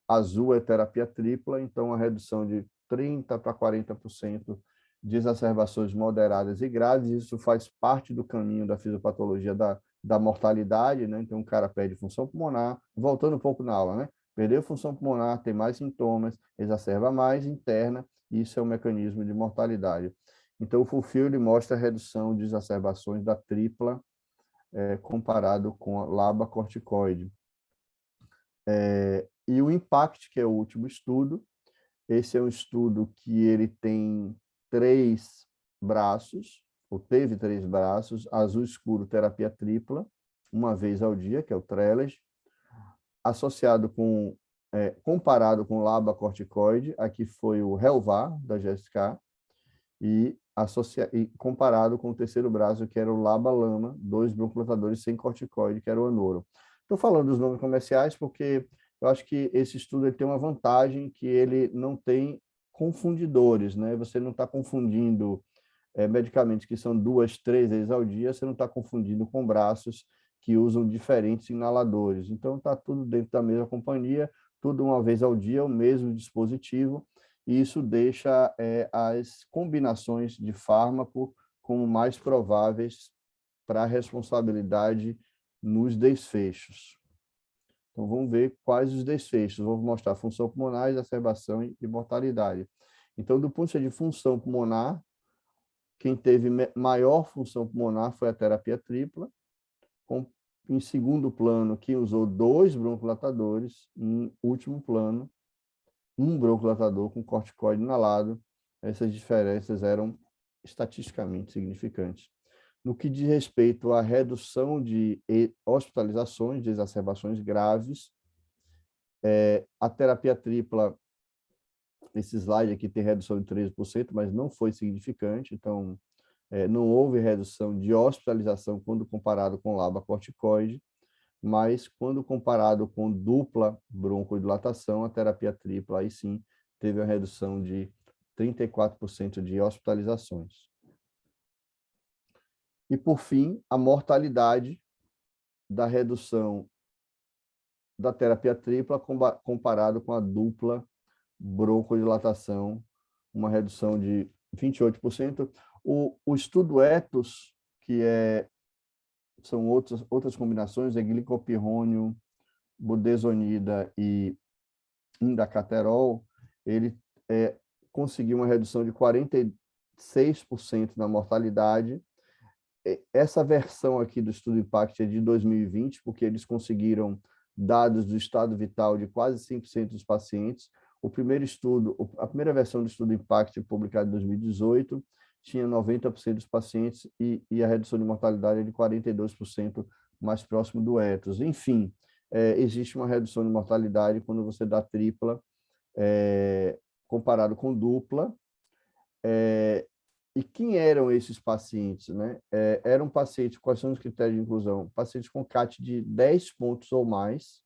azul é terapia tripla, então a redução de 30% para 40% de exacerbações moderadas e graves. Isso faz parte do caminho da fisiopatologia da mortalidade, né? Então, o cara perde função pulmonar, voltando um pouco na aula, né? Perdeu função pulmonar, tem mais sintomas, exacerba mais, interna, isso é um mecanismo de mortalidade. Então, o FULFIL ele mostra a redução de exacerbações da tripla comparado com a labacorticoide. E o IMPACT, que é o último estudo, esse é um estudo que ele tem 3 braços, ou teve 3 braços, azul escuro, terapia tripla, uma vez ao dia, que é o TRELES, associado com, comparado com o labacorticoide, aqui foi o HELVAR, da GSK, e comparado com o terceiro braço, que era o LABA-LAMA, 2 broncodilatadores sem corticoide, que era o Anoro. Estou falando dos nomes comerciais porque eu acho que esse estudo ele tem uma vantagem que ele não tem confundidores, né? Você não está confundindo medicamentos que são 2, 3 vezes ao dia, você não está confundindo com braços que usam diferentes inaladores. Então, está tudo dentro da mesma companhia, tudo uma vez ao dia, o mesmo dispositivo, e isso deixa as combinações de fármaco como mais prováveis para a responsabilidade nos desfechos. Então, vamos ver quais os desfechos. Vou mostrar função pulmonar, exacerbação e mortalidade. Então, do ponto de vista de função pulmonar, quem teve maior função pulmonar foi a terapia tripla, em segundo plano, quem usou 2 broncodilatadores, em último plano, 1 broncodilatador com corticoide inalado. Essas diferenças eram estatisticamente significantes. No que diz respeito à redução de hospitalizações, de exacerbações graves, a terapia tripla, esse slide aqui tem redução de 13%, mas não foi significante, então não houve redução de hospitalização quando comparado com labacorticoide, mas quando comparado com dupla broncodilatação, a terapia tripla, aí sim, teve a redução de 34% de hospitalizações. E, por fim, a mortalidade da redução da terapia tripla comparado com a dupla broncodilatação, uma redução de 28%. O estudo ETHOS, que são outras combinações, glicopirrônio, budesonida e indacaterol, ele conseguiu uma redução de 46% na mortalidade. Essa versão aqui do estudo IMPACT é de 2020, porque eles conseguiram dados do estado vital de quase 100% dos pacientes. O primeiro estudo, a primeira versão do estudo IMPACT, publicado em 2018, tinha 90% dos pacientes e a redução de mortalidade é de 42%, mais próximo do ETHOS. Enfim, existe uma redução de mortalidade quando você dá tripla, comparado com dupla. E quem eram esses pacientes, né? Eram pacientes, quais são os critérios de inclusão? Pacientes com CAT de 10 pontos ou mais,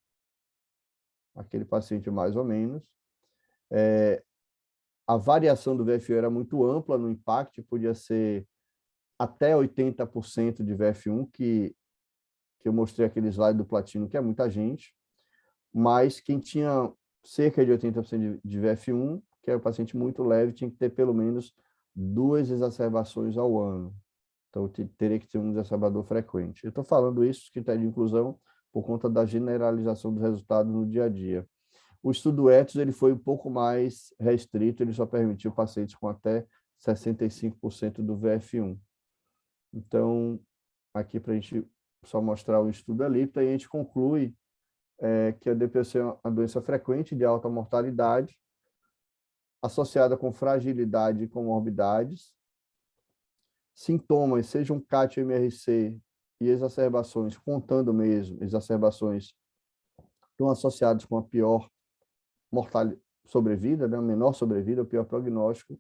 aquele paciente mais ou menos. A variação do VFU era muito ampla no IMPACT, podia ser até 80% de VF1, que eu mostrei aquele slide do platino, que é muita gente, mas quem tinha cerca de 80% de VF1, que era um paciente muito leve, tinha que ter pelo menos 2 exacerbações ao ano. Então, teria que ter um exacerbador frequente. Eu estou falando isso, critério de inclusão, por conta da generalização dos resultados no dia a dia. O estudo ETHOS ele foi um pouco mais restrito, ele só permitiu pacientes com até 65% do VF1. Então, aqui para a gente só mostrar o estudo ali, a gente conclui que a DPOC é uma doença frequente de alta mortalidade, associada com fragilidade e comorbidades, sintomas, sejam CAT, MRC e exacerbações, contando mesmo, exacerbações estão associados com a pior sobrevida, né? A menor sobrevida, o pior prognóstico,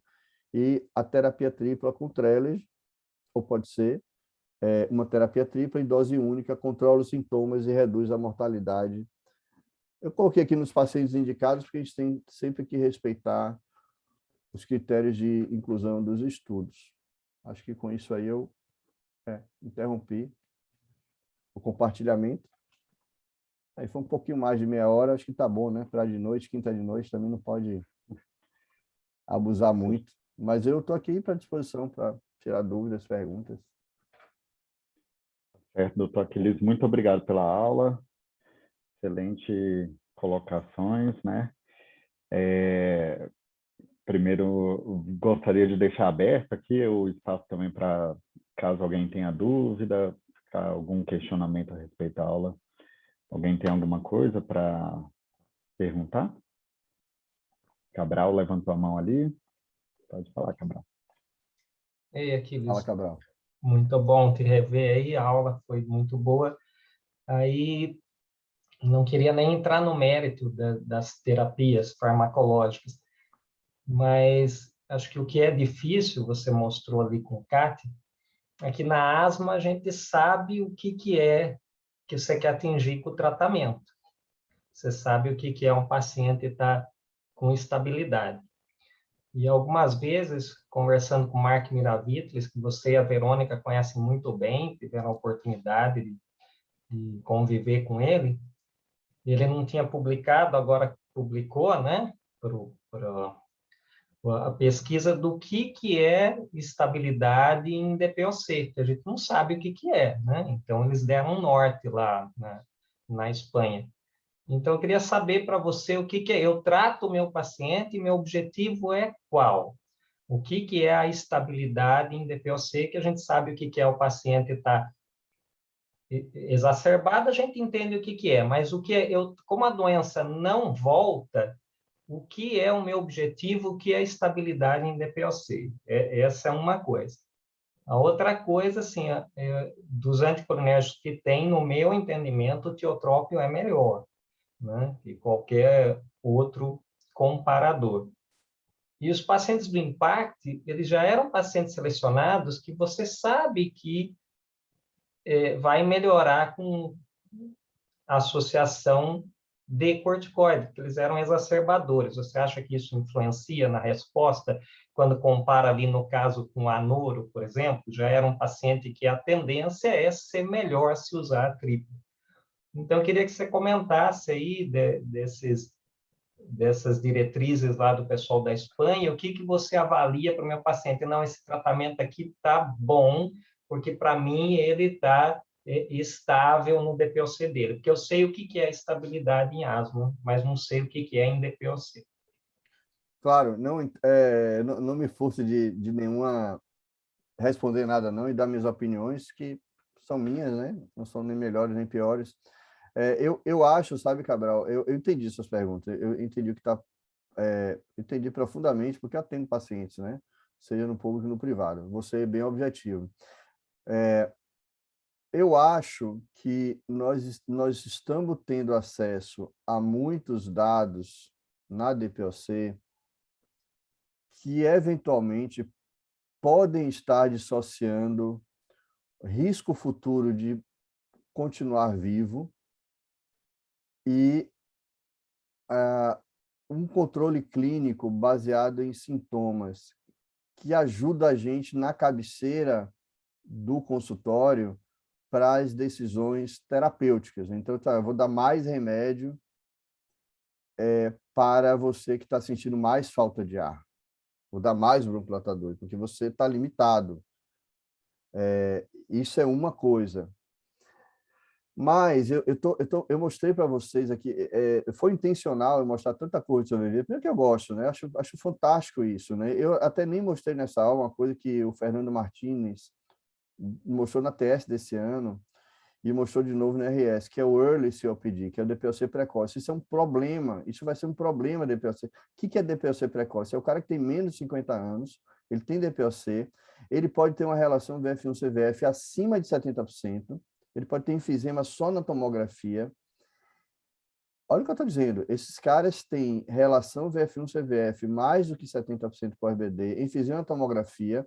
e a terapia tripla com Trelegy, ou pode ser uma terapia tripla em dose única, controla os sintomas e reduz a mortalidade. Eu coloquei aqui nos pacientes indicados, porque a gente tem sempre que respeitar os critérios de inclusão dos estudos. Acho que com isso aí eu interrompi o compartilhamento. Aí foi um pouquinho mais de meia hora, acho que tá bom, né? Para de noite, quinta de noite, também não pode abusar muito. Mas eu estou aqui para disposição para tirar dúvidas, perguntas. Certo, doutor Aquiles, muito obrigado pela aula. Excelente colocações, né? Primeiro, gostaria de deixar aberto aqui o espaço também para, caso alguém tenha dúvida, algum questionamento a respeito da aula. Alguém tem alguma coisa para perguntar? Cabral levantou a mão ali. Pode falar, Cabral. Ei, Aquiles, Fala, Cabral. muito bom te rever aí, a aula foi muito boa. Aí, não queria nem entrar no mérito das terapias farmacológicas, mas acho que o que é difícil, você mostrou ali com o CAT, é que na asma a gente sabe o que é que você quer atingir com o tratamento. Você sabe o que é um paciente estar com estabilidade. E algumas vezes, conversando com o Mark Miravitlis, que você e a Verônica conhecem muito bem, tiveram a oportunidade de conviver com ele, ele não tinha publicado, agora publicou, né, a pesquisa do que é estabilidade em DPOC, que a gente não sabe o que é, né? Então, eles deram um norte lá na Espanha. Então, eu queria saber para você o que é. Eu trato o meu paciente e meu objetivo é qual? O que é a estabilidade em DPOC, que a gente sabe o que é o paciente estar exacerbado, a gente entende o que é, mas o que é, como a doença não volta, o que é o meu objetivo, o que é a estabilidade em DPOC? Essa é uma coisa. A outra coisa, assim, dos anticolinérgicos que tem, no meu entendimento, o tiotrópio é melhor, né, que qualquer outro comparador. E os pacientes do IMPACT, eles já eram pacientes selecionados que você sabe que vai melhorar com a associação de corticoide, porque eles eram exacerbadores. Você acha que isso influencia na resposta? Quando compara ali, no caso, com a noro, por exemplo, já era um paciente que a tendência é ser melhor se usar a tripla. Então, eu queria que você comentasse aí dessas diretrizes lá do pessoal da Espanha, o que você avalia para o meu paciente? Não, esse tratamento aqui está bom, porque para mim ele está estável no DPOC dele, porque eu sei o que é estabilidade em asma, mas não sei o que é em DPOC. Claro, não me force de nenhuma responder nada não e dar minhas opiniões, que são minhas, né? Não são nem melhores nem piores. Eu acho, sabe, Cabral, eu entendi suas perguntas, eu entendi o que está... entendi profundamente, porque eu atendo pacientes, né? Seja no público ou no privado. Vou ser bem objetivo. Eu acho que nós estamos tendo acesso a muitos dados na DPOC que, eventualmente, podem estar dissociando risco futuro de continuar vivo e um controle clínico baseado em sintomas que ajuda a gente na cabeceira do consultório para as decisões terapêuticas. Então, eu vou dar mais remédio para você que está sentindo mais falta de ar. Vou dar mais bronquilatador, porque você está limitado. Isso é uma coisa. Mas eu mostrei para vocês aqui, foi intencional eu mostrar tanta coisa de sobrevivência, primeiro que eu gosto, né? Acho fantástico isso, né? Eu até nem mostrei nessa aula uma coisa que o Fernando Martínez mostrou na TS desse ano, e mostrou de novo no RS, que é o Early COPD, que é o DPOC precoce. Isso é um problema, isso vai ser um problema DPOC. O que é DPOC precoce? É o cara que tem menos de 50 anos, ele tem DPOC, ele pode ter uma relação VF1-CVF acima de 70%, ele pode ter enfisema só na tomografia. Olha o que eu estou dizendo, esses caras têm relação VF1-CVF mais do que 70% por RBD, enfisema na tomografia,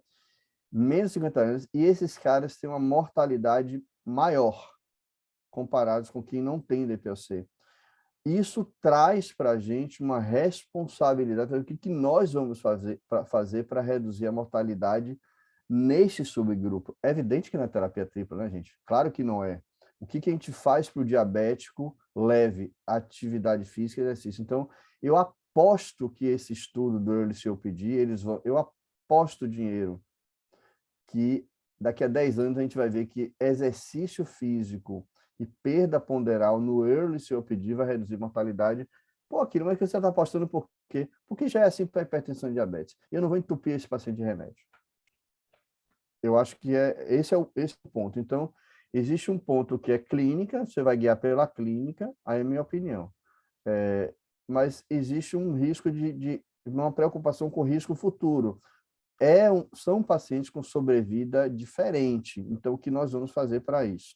menos de 50 anos, e esses caras têm uma mortalidade maior comparados com quem não tem DPOC. Isso traz para a gente uma responsabilidade, o que nós vamos fazer para reduzir a mortalidade neste subgrupo. É evidente que não é terapia tripla, né, gente? Claro que não é. O que a gente faz para o diabético leve? Atividade física e exercício. Então, eu aposto que esse estudo do Early COPD, eu aposto dinheiro que daqui a 10 anos a gente vai ver que exercício físico e perda ponderal no Early COPD vai reduzir mortalidade. Pô, aquilo, mas que você está apostando por quê? Porque já é assim para hipertensão e diabetes. Eu não vou entupir esse paciente de remédio. Eu acho que esse é o ponto. Então, existe um ponto que é clínica, você vai guiar pela clínica, aí é a minha opinião. Mas existe um risco de uma preocupação com o risco futuro. São pacientes com sobrevida diferente. Então, o que nós vamos fazer para isso?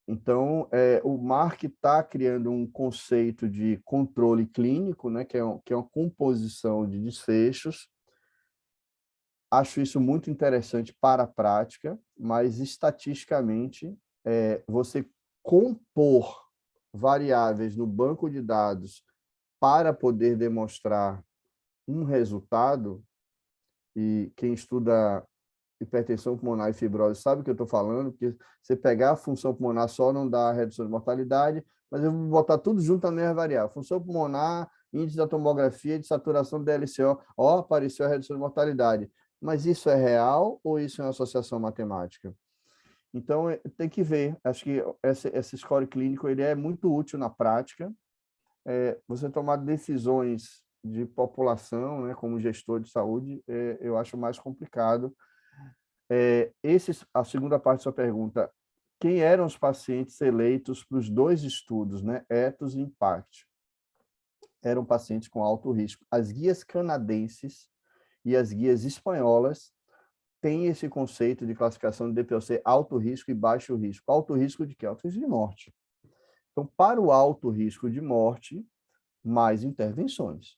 Então, o Mark está criando um conceito de controle clínico, né, que é uma composição de desfechos. Acho isso muito interessante para a prática, mas estatisticamente, você compor variáveis no banco de dados para poder demonstrar um resultado, e quem estuda hipertensão pulmonar e fibrose sabe o que eu estou falando, porque você pegar a função pulmonar só não dá redução de mortalidade, mas eu vou botar tudo junto na mesma variável. Função pulmonar, índice da tomografia, de saturação do DLCO, apareceu a redução de mortalidade. Mas isso é real ou isso é uma associação matemática? Então, tem que ver. Acho que esse score clínico ele é muito útil na prática. Você tomar decisões de população, né, como gestor de saúde, eu acho mais complicado. A segunda parte da sua pergunta, quem eram os pacientes eleitos para os dois estudos, né, Ethos e Impact? Eram pacientes com alto risco. As guias canadenses e as guias espanholas têm esse conceito de classificação de DPOC alto risco e baixo risco. Alto risco de quê? Alto risco de morte. Então, para o alto risco de morte, mais intervenções.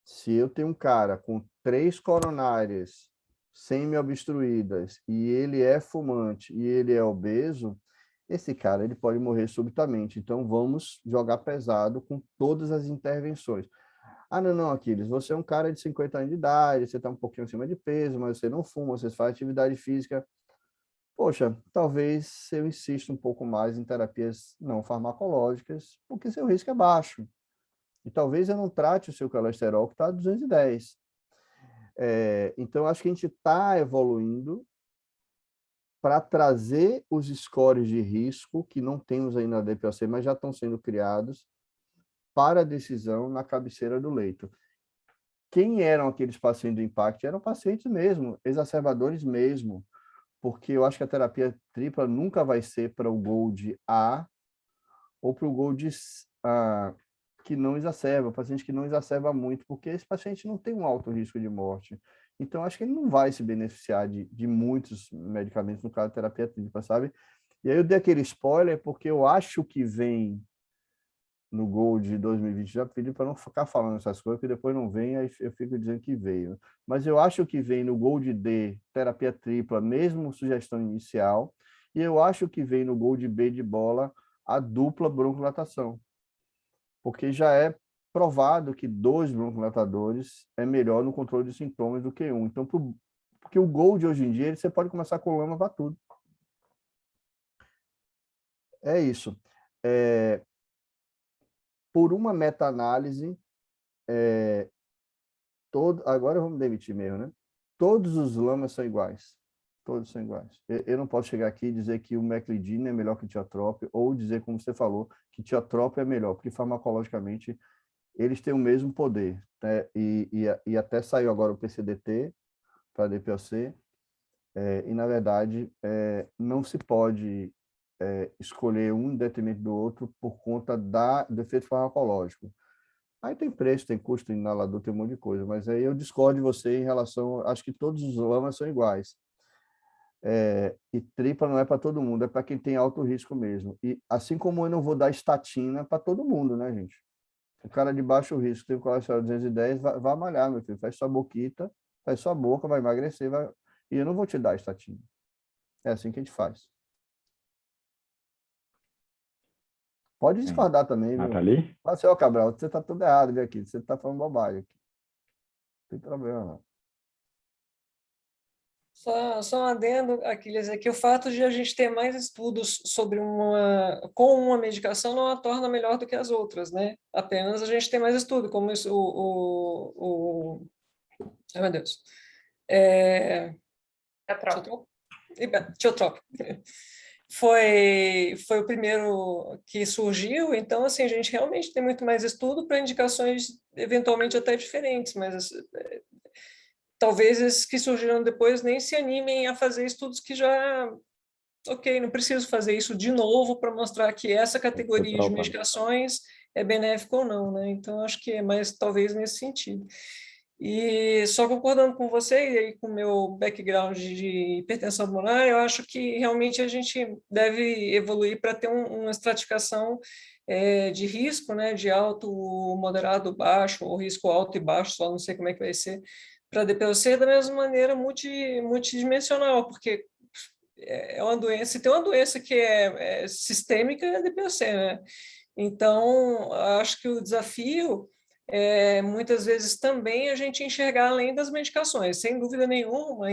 Se eu tenho um cara com 3 coronárias semi-obstruídas e ele é fumante e ele é obeso, esse cara ele pode morrer subitamente. Então, vamos jogar pesado com todas as intervenções. Ah, não, Aquiles, você é um cara de 50 anos de idade, você está um pouquinho acima de peso, mas você não fuma, você faz atividade física. Poxa, talvez eu insista um pouco mais em terapias não farmacológicas, porque seu risco é baixo. E talvez eu não trate o seu colesterol que está 210. Então, acho que a gente está evoluindo para trazer os scores de risco, que não temos ainda na DPOC, mas já estão sendo criados, para a decisão na cabeceira do leito. Quem eram aqueles pacientes do IMPACT? Eram pacientes mesmo, exacerbadores mesmo, porque eu acho que a terapia tripla nunca vai ser para o GOLD A ou para o GOLD que não exacerba, paciente que não exacerba muito, porque esse paciente não tem um alto risco de morte. Então, acho que ele não vai se beneficiar de muitos medicamentos, no caso da terapia tripla, sabe? E aí eu dei aquele spoiler porque eu acho que vem no Gold de 2020, já pedi para não ficar falando essas coisas, que depois não vem, aí eu fico dizendo que veio. Mas eu acho que vem no Gold D, terapia tripla, mesmo sugestão inicial, e eu acho que vem no Gold B de bola a dupla broncodilatação, porque já é provado que 2 broncodilatadores é melhor no controle de sintomas do que um. Então, porque o Gold hoje em dia, você pode começar com lama para tudo. É isso. Por uma meta-análise, agora vamos demitir mesmo, né? Todos os lamas são iguais. Todos são iguais. Eu não posso chegar aqui e dizer que o meclidine é melhor que o tiotrope, ou dizer, como você falou, que tiotrope é melhor, porque farmacologicamente eles têm o mesmo poder, né? E até saiu agora o PCDT para DPOC, e na verdade não se pode escolher um em detrimento do outro por conta do efeito farmacológico. Aí tem preço, tem custo, tem inalador, tem um monte de coisa, mas aí eu discordo de você em relação, acho que todos os lamas são iguais. E tripa não é para todo mundo, é para quem tem alto risco mesmo. E assim como eu não vou dar estatina para todo mundo, né, gente? O cara de baixo risco tem colesterol 210, vai malhar, meu filho, faz sua boquita, faz sua boca, vai emagrecer, e eu não vou te dar estatina. É assim que a gente faz. Pode discordar também, viu? Nathalie? Mas, senhor Cabral, você está tudo errado, viu, aqui? Você está falando bobagem aqui. Não tem problema, não. Só um adendo, Aquiles, é que o fato de a gente ter mais estudos sobre com uma medicação não a torna melhor do que as outras, né? Apenas a gente tem mais estudo, como isso, ai, meu Deus. Tiotrope. Foi o primeiro que surgiu, então, assim, a gente realmente tem muito mais estudo para indicações eventualmente até diferentes, mas talvez esses que surgiram depois nem se animem a fazer estudos que já, ok, não preciso fazer isso de novo para mostrar que essa categoria de medicações é benéfica ou não, né? Então, acho que é mais talvez nesse sentido. E só concordando com você e aí com o meu background de hipertensão pulmonar, eu acho que realmente a gente deve evoluir para ter uma estratificação de risco, né, de alto, moderado, baixo, ou risco alto e baixo, só não sei como é que vai ser, para DPOC da mesma maneira multidimensional, porque é uma doença, se tem uma doença que é sistêmica, é a DPOC, né? Então, acho que o desafio muitas vezes também a gente enxergar além das medicações, sem dúvida nenhuma,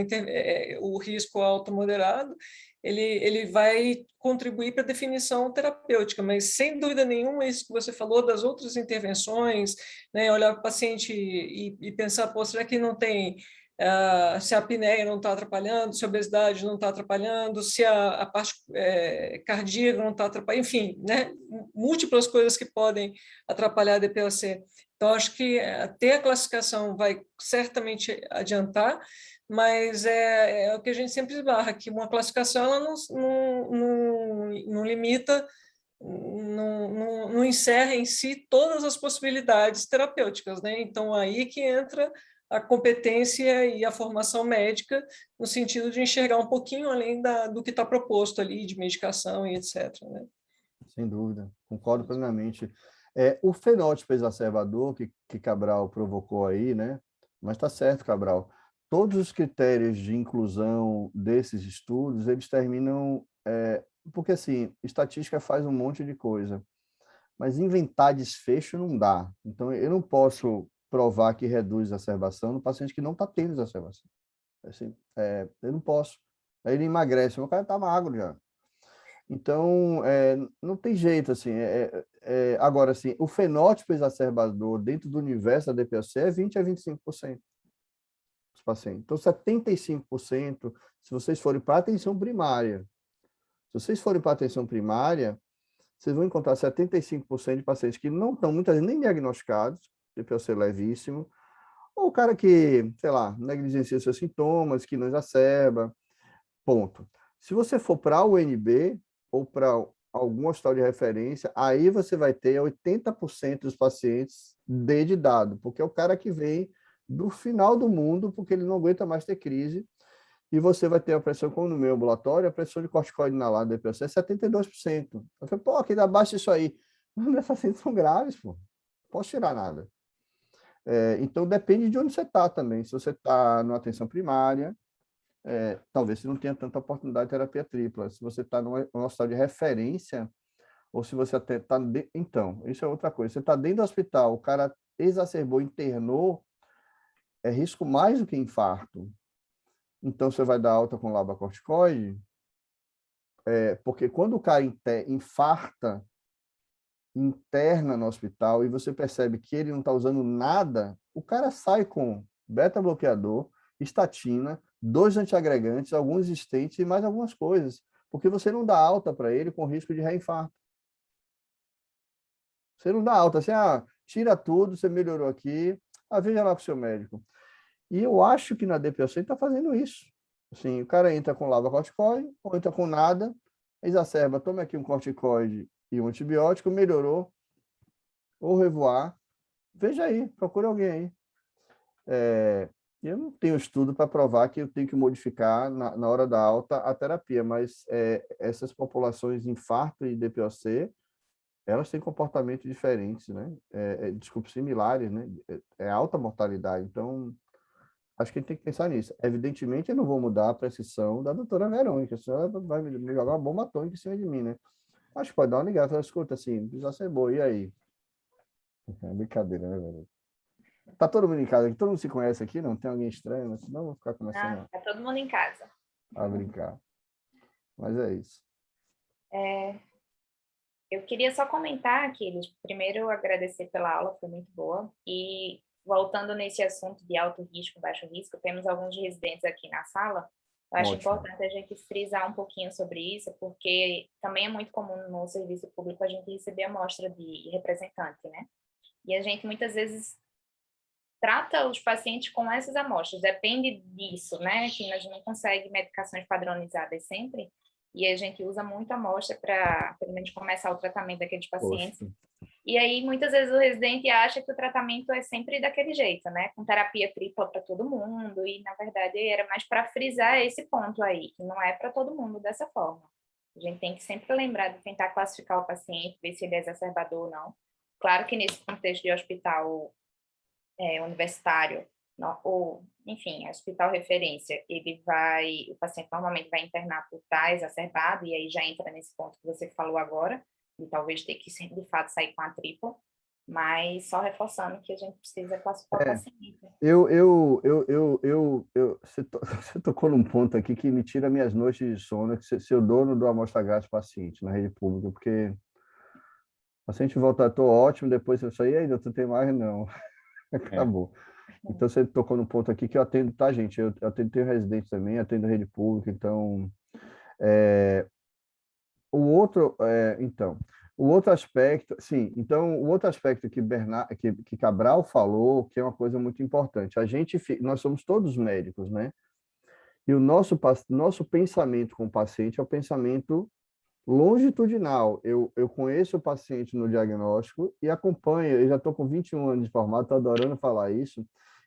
o risco alto moderado, ele vai contribuir para a definição terapêutica, mas sem dúvida nenhuma isso que você falou das outras intervenções, né, olhar para o paciente e pensar, pô, será que não tem se a apneia não está atrapalhando, se a obesidade não está atrapalhando, se a parte cardíaca não está atrapalhando, enfim, né, múltiplas coisas que podem atrapalhar a DPOC. Então, acho que ter a classificação vai certamente adiantar, mas é o que a gente sempre esbarra, que uma classificação ela não limita, não encerra em si todas as possibilidades terapêuticas, né? Então, aí que entra a competência e a formação médica, no sentido de enxergar um pouquinho além do que está proposto ali, de medicação e etc. Né? Sem dúvida, concordo plenamente. O fenótipo exacerbador que Cabral provocou aí, né? Mas está certo, Cabral. Todos os critérios de inclusão desses estudos, eles terminam... porque, assim, estatística faz um monte de coisa, mas inventar desfecho não dá. Então, eu não posso provar que reduz a exacerbação no paciente que não está tendo exacerbação. Assim, eu não posso. Aí ele emagrece, o cara está magro já. Então, não tem jeito, assim. Agora, assim, o fenótipo exacerbador dentro do universo da DPOC é 20% a 25% dos pacientes. Então, 75%, se vocês forem para a atenção primária, se vocês forem para a atenção primária, vocês vão encontrar 75% de pacientes que não estão, muitas vezes, nem diagnosticados, DPOC levíssimo, ou o cara que, sei lá, negligencia seus sintomas, que não exacerba, ponto. Se você for para a UNB ou para algum hospital de referência, aí você vai ter 80% dos pacientes de dado, porque é o cara que vem do final do mundo, porque ele não aguenta mais ter crise, e você vai ter a pressão, como no meu ambulatório, a pressão de corticoide inalado da DPOC é 72%. Eu falei, pô, aqui abaixo disso aí. Mas essas pacientes são graves, pô. Não posso tirar nada. Então, depende de onde você está também. Se você está numa atenção primária, talvez você não tenha tanta oportunidade de terapia tripla. Se você está num hospital de referência, ou se você até está... Então, isso é outra coisa. Você está dentro do hospital, o cara exacerbou, internou, é risco mais do que infarto. Então, você vai dar alta com labacorticoide, porque quando o cara infarta, interna no hospital, e você percebe que ele não está usando nada, o cara sai com beta-bloqueador, estatina, 2 antiagregantes, alguns existentes e mais algumas coisas, porque você não dá alta para ele com risco de reinfarto. Você não dá alta, assim, tira tudo, você melhorou aqui, veja lá com o seu médico. E eu acho que na DPOC está fazendo isso. Assim, o cara entra com labacorticoide, ou entra com nada, exacerba, tome aqui um corticoide e um antibiótico, melhorou, ou revoar, veja aí, procure alguém aí. Eu não tenho estudo para provar que eu tenho que modificar na hora da alta a terapia, mas essas populações de infarto e DPOC, elas têm comportamentos diferentes, né? Desculpa, similares, né? É alta mortalidade, então acho que a gente tem que pensar nisso. Evidentemente, eu não vou mudar a prescrição da doutora Verônica, senão ela vai me jogar uma bomba atômica em cima de mim, né? Acho que pode dar uma ligada, falar, escuta, assim, precisa ser boa, e aí? É brincadeira, né, velho? Tá todo mundo em casa aqui, todo mundo se conhece aqui, não? Tem alguém estranho, mas senão eu vou ficar começando Tá todo mundo em casa. a brincar. Mas é isso. Eu queria só comentar, Aquiles, primeiro agradecer pela aula, foi muito boa, e voltando nesse assunto de alto risco, baixo risco, temos alguns residentes aqui na sala, eu acho Ótimo. importante a gente frisar um pouquinho sobre isso, porque também é muito comum no serviço público a gente receber amostra de representante, né? E a gente muitas vezes trata os pacientes com essas amostras, depende disso, né? Que a gente não consegue medicações padronizadas sempre, e a gente usa muito amostra para, pelo menos, começar o tratamento daqueles pacientes. Poxa. E aí, muitas vezes, o residente acha que o tratamento é sempre daquele jeito, né? Com terapia tripla para todo mundo, e, na verdade, era mais para frisar esse ponto aí, que não é para todo mundo dessa forma. A gente tem que sempre lembrar de tentar classificar o paciente, ver se ele é exacerbador ou não. Claro que nesse contexto de hospital universitário, ou, enfim, hospital referência, o paciente normalmente vai internar por estar exacerbado, e aí já entra nesse ponto que você falou agora, e talvez ter que, de fato, sair com a tripla, mas só reforçando que a gente precisa classificar o paciente. Você tocou num ponto aqui que me tira minhas noites de sono, que se eu dou, não dou amostra grátis paciente na rede pública, porque o paciente volta, estou ótimo, depois eu saí, aí doutor, tem mais? Não. Acabou. Então, você tocou num ponto aqui que eu atendo, tá, gente? Eu atendo, tenho residente também, atendo rede pública, então... o outro aspecto, sim, então, o outro aspecto que Cabral falou, que é uma coisa muito importante, nós somos todos médicos, né? E o nosso pensamento com o paciente é o pensamento longitudinal. Eu conheço o paciente no diagnóstico e acompanho, eu já estou com 21 anos de formado, estou adorando falar isso,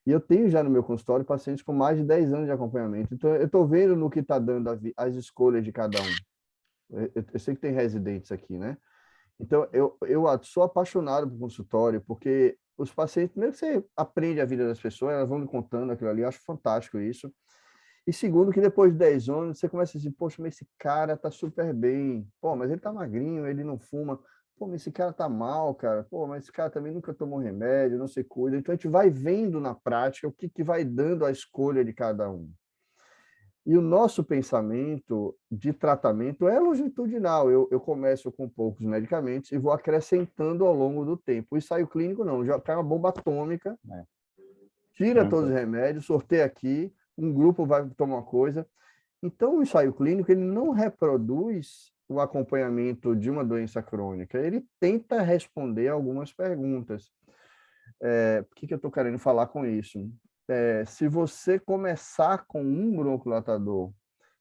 e eu tenho já no meu consultório pacientes com mais de 10 anos de acompanhamento, então eu estou vendo no que está dando as escolhas de cada um. Eu sei que tem residentes aqui, né? Então, eu sou apaixonado por consultório, porque os pacientes, primeiro que você aprende a vida das pessoas, elas vão me contando aquilo ali, eu acho fantástico isso. E segundo, que depois de 10 anos, você começa a dizer, poxa, mas esse cara tá super bem. Pô, mas ele tá magrinho, ele não fuma. Pô, mas esse cara tá mal, cara. Pô, mas esse cara também nunca tomou remédio, não se cuida. Então, a gente vai vendo na prática o que vai dando a escolha de cada um. E o nosso pensamento de tratamento é longitudinal. Eu começo com poucos medicamentos e vou acrescentando ao longo do tempo. O ensaio clínico não, já cai uma bomba atômica, tira todos os remédios, sorteia aqui, um grupo vai tomar uma coisa. Então, o ensaio clínico ele não reproduz o acompanhamento de uma doença crônica, ele tenta responder algumas perguntas. O que eu estou querendo falar com isso? Se você começar com um bronquilatador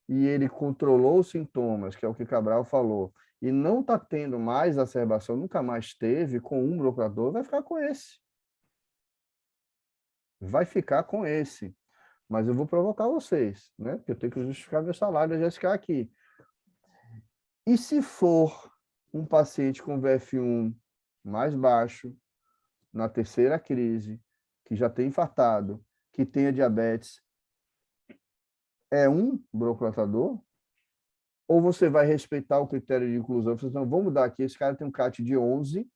e ele controlou os sintomas, que é o que Cabral falou, e não está tendo mais exacerbação, nunca mais teve com um bronquilatador, vai ficar com esse. Vai ficar com esse. Mas eu vou provocar vocês, né? Porque eu tenho que justificar meu salário de GSK aqui. E se for um paciente com VF1 mais baixo, na terceira crise, que já tem infartado, que tenha diabetes, é um bronquilatador? Ou você vai respeitar o critério de inclusão? Você diz, não, vamos mudar aqui, esse cara tem um CAT de 11,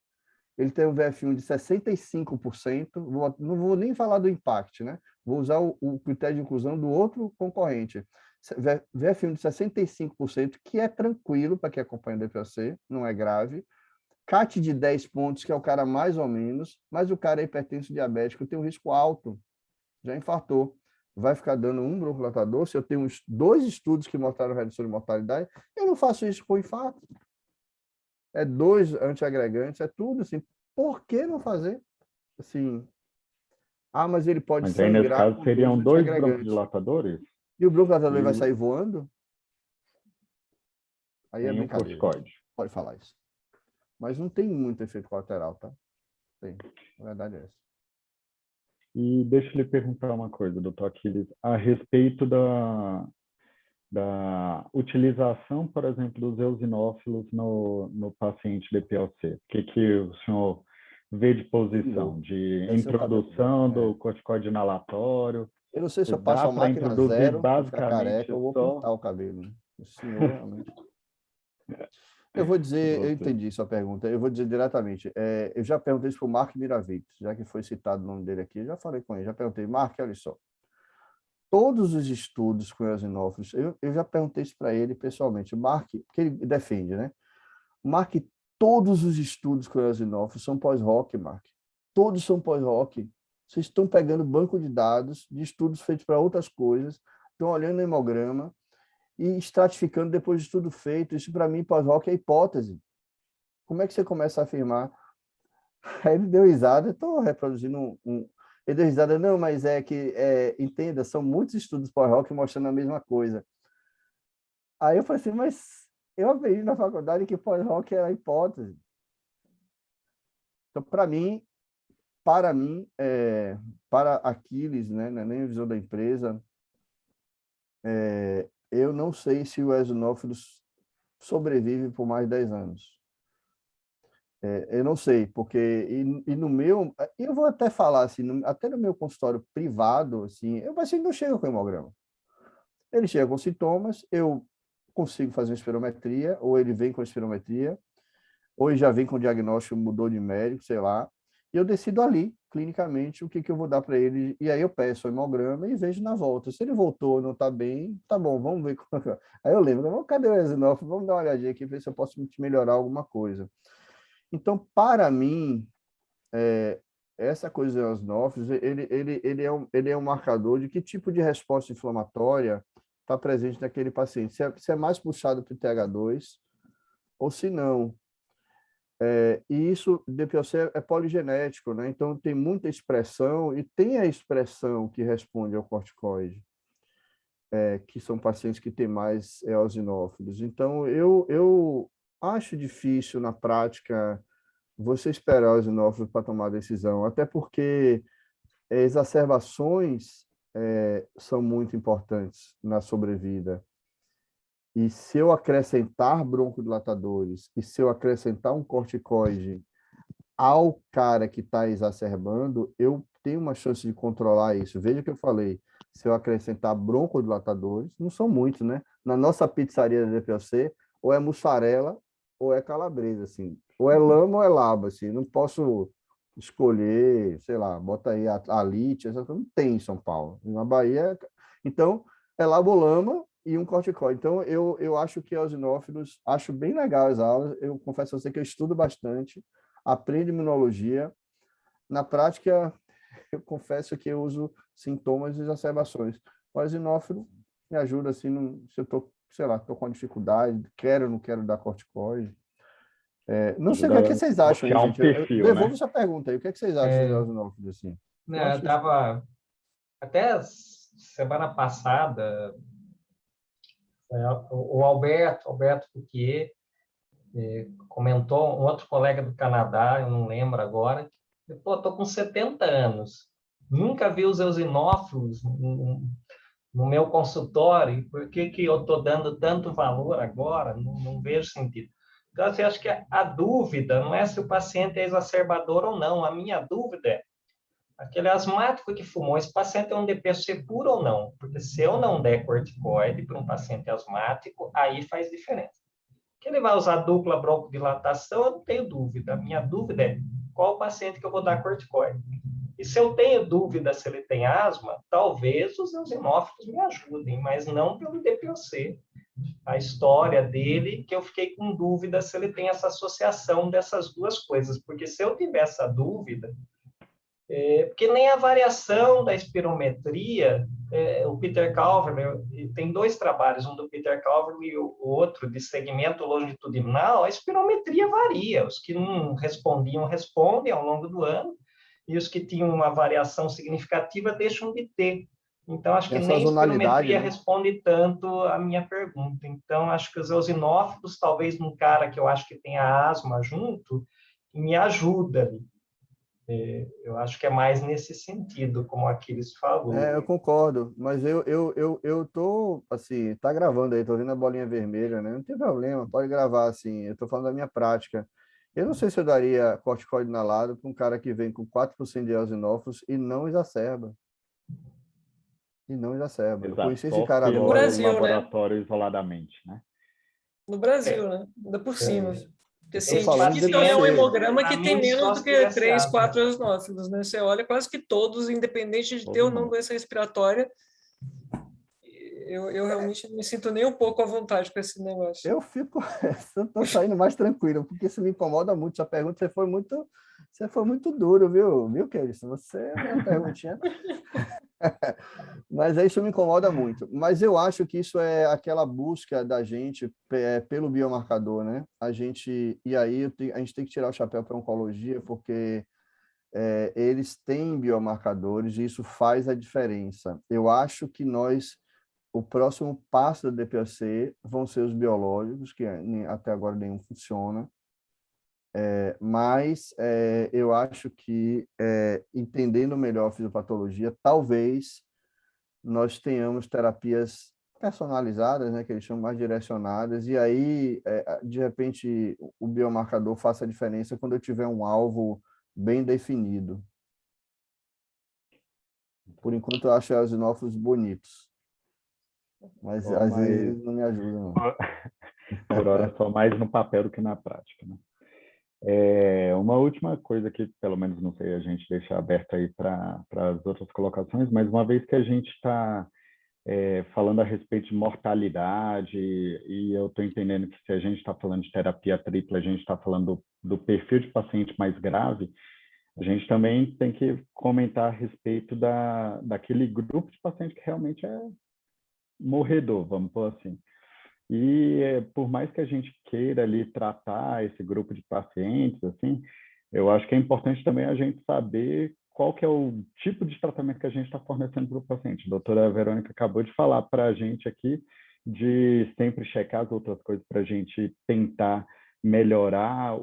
ele tem um VF1 de 65%, não vou nem falar do impact, né? Vou usar o critério de inclusão do outro concorrente. VF1 de 65%, que é tranquilo para quem acompanha o DPOC, não é grave. CAT de 10 pontos, que é o cara mais ou menos, mas o cara é hipertenso diabético, tem um risco alto, já infartou. Vai ficar dando um bronquilatador, se eu tenho 2 estudos que mostraram redução de mortalidade, eu não faço isso com infarto. 2 antiagregantes, é tudo assim. Por que não fazer? Assim, mas ele pode Mas aí, nesse sangrar caso, com 2 seriam 2 antiagregantes. broncodilatadores? E o bronquilatador vai sair voando? Aí é Tem o brincadeira. corticoide. Pode falar isso. Mas não tem muito efeito colateral, tá? Tem. A verdade é essa. E deixa eu lhe perguntar uma coisa, doutor Aquiles, a respeito da utilização, por exemplo, dos eosinófilos no paciente DPLC. O que o senhor vê de posição, de Esse é o cabelo. introdução do corticoide inalatório? Eu não sei se eu Dá passo a para máquina introduzir zero, ficar basicamente careca, eu vou só... pintar o cabelo. Né? O senhor realmente... Eu vou dizer, eu Você. entendi sua pergunta, eu vou dizer diretamente. Eu já perguntei isso para o Mark Miravites, já que foi citado o nome dele aqui, eu já falei com ele, já perguntei, Mark, olha só, todos os estudos com eosinófilos, eu já perguntei isso para ele pessoalmente, o Mark, que ele defende, né? Mark, todos os estudos com eosinófilos são pós-hoc, Mark. Todos são pós-hoc. Vocês estão pegando banco de dados de estudos feitos para outras coisas, estão olhando o hemograma, e estratificando depois de estudo feito. Isso, para mim, pós-hoc é hipótese. Como é que você começa a afirmar? Aí ele deu risada, estou reproduzindo Ele deu risada, não, mas entenda, são muitos estudos pós-hoc mostrando a mesma coisa. Aí eu falei assim, mas eu aprendi na faculdade que pós-hoc era hipótese. Então, para mim, para Aquiles, né, não é nem a visão da empresa, eu não sei se o eosinófilos sobrevive por mais de 10 anos. Eu não sei, porque e no meu, eu vou até falar assim, até no meu consultório privado, assim, o paciente não chega com hemograma. Ele chega com sintomas, eu consigo fazer uma espirometria, ou ele vem com espirometria, ou ele já vem com diagnóstico, mudou de médico, sei lá, e eu decido ali, clinicamente, o que eu vou dar para ele, e aí eu peço o hemograma e vejo na volta. Se ele voltou, não está bem, tá bom, vamos ver. Aí eu lembro, cadê o eosinófilo? Vamos dar uma olhadinha aqui, ver se eu posso melhorar alguma coisa. Então, para mim, essa coisa dos eosinófilos, ele é um marcador de que tipo de resposta inflamatória está presente naquele paciente. Se é mais puxado para o TH2, ou se não. E isso, DPOC é poligenético, né? Então tem muita expressão, e tem a expressão que responde ao corticoide, que são pacientes que têm mais eosinófilos. Então, eu acho difícil, na prática, você esperar o eosinófilo para tomar decisão, até porque exacerbações são muito importantes na sobrevida. E se eu acrescentar broncodilatadores, e se eu acrescentar um corticoide ao cara que está exacerbando, eu tenho uma chance de controlar isso. Veja que eu falei, se eu acrescentar broncodilatadores, não são muitos, né? Na nossa pizzaria da DPOC, ou é mussarela ou é calabresa, assim. Ou é lama ou é laba, assim. Não posso escolher, sei lá, bota aí a lite, essa coisa não tem em São Paulo. Na Bahia, então, é laba ou lama e um corticoide. Então, eu acho que eosinófilos, acho bem legal as aulas. Eu confesso a você que eu estudo bastante, aprendo imunologia. Na prática, eu confesso que eu uso sintomas e exacerbações. O eosinófilo me ajuda, assim, se eu estou, sei lá, estou com uma dificuldade, quero ou não quero dar corticoide. Não sei o que, é que vocês acham, Criar um gente. Eu perfil, devolvo né? essa pergunta aí. O que, é que vocês acham dos eosinófilos, assim? Eu estava... Até semana passada, o Alberto Fouquier, comentou, um outro colega do Canadá, eu não lembro agora, pô, estou com 70 anos, nunca vi os eosinófilos no meu consultório, por que eu estou dando tanto valor agora? Não vejo sentido. Então, assim, acho que a dúvida não é se o paciente é exacerbador ou não, a minha dúvida é aquele asmático que fumou, esse paciente é um DPOC puro ou não? Porque se eu não der corticoide para um paciente asmático, aí faz diferença. Que ele vai usar dupla broncodilatação, eu não tenho dúvida. A minha dúvida é qual paciente que eu vou dar corticoide. E se eu tenho dúvida se ele tem asma, talvez os eosinófilos me ajudem, mas não pelo DPOC. A história dele, que eu fiquei com dúvida se ele tem essa associação dessas duas coisas. Porque se eu tiver essa dúvida, porque nem a variação da espirometria, o Peter Calverley, tem dois trabalhos, um do Peter Calverley e o outro de segmento longitudinal, a espirometria varia, os que não respondiam, respondem ao longo do ano, e os que tinham uma variação significativa deixam de ter. Então, acho Tem que a nem sazonalidade, espirometria né? responde tanto a minha pergunta. Então, acho que os eosinófilos, talvez num cara que eu acho que tenha asma junto, me ajuda ali. Eu acho que é mais nesse sentido, como o Aquiles falou. Eu concordo, mas eu tô, assim, tá gravando aí, tô vendo a bolinha vermelha, né? Não tem problema, pode gravar, assim, eu tô falando da minha prática. Eu não sei se eu daria corticoide inalado para um cara que vem com 4% de eosinófilos e não exacerba. E não exacerba. Eu Exato, conheci esse só cara No agora pelo Brasil, e né? laboratório isoladamente, né? No É, Brasil, né? Ainda por é, cima. Porque tô esse falando de científico é um paciente, DPC. hemograma para que tem mim, menos só do se que tivesse 3, asma. 4 eosinófilos, né? Você olha quase que todos, independente de ter Todo ou não mundo. doença respiratória, eu realmente não me sinto nem um pouco à vontade com esse negócio. Eu fico, eu tô saindo mais tranquilo, porque isso me incomoda muito. Sua pergunta, você foi muito duro, viu, Kelson? Você, uma perguntinha. Mas isso me incomoda muito. Mas eu acho que isso é aquela busca da gente pelo biomarcador, né? E aí a gente tem que tirar o chapéu para a oncologia, porque eles têm biomarcadores e isso faz a diferença. Eu acho que o próximo passo da DPOC vão ser os biológicos, que até agora nenhum funciona, mas eu acho que entendendo melhor a fisiopatologia, talvez nós tenhamos terapias personalizadas, né, que eles chamam mais direcionadas, e aí, de repente, o biomarcador faça a diferença quando eu tiver um alvo bem definido. Por enquanto, eu acho os eosinófilos bonitos, mas Só às mais, vezes não me ajudam, não. por hora, só mais no papel do que na prática, né? Uma última coisa que, pelo menos, não sei, a gente deixa aberto aí para as outras colocações, mas uma vez que a gente está falando a respeito de mortalidade, e eu estou entendendo que se a gente está falando de terapia tripla, a gente está falando do perfil de paciente mais grave, a gente também tem que comentar a respeito daquele grupo de paciente que realmente é morredor, vamos pôr assim. E por mais que a gente queira ali tratar esse grupo de pacientes, assim, eu acho que é importante também a gente saber qual que é o tipo de tratamento que a gente está fornecendo para o paciente. A doutora Verônica acabou de falar para a gente aqui de sempre checar as outras coisas para a gente tentar melhorar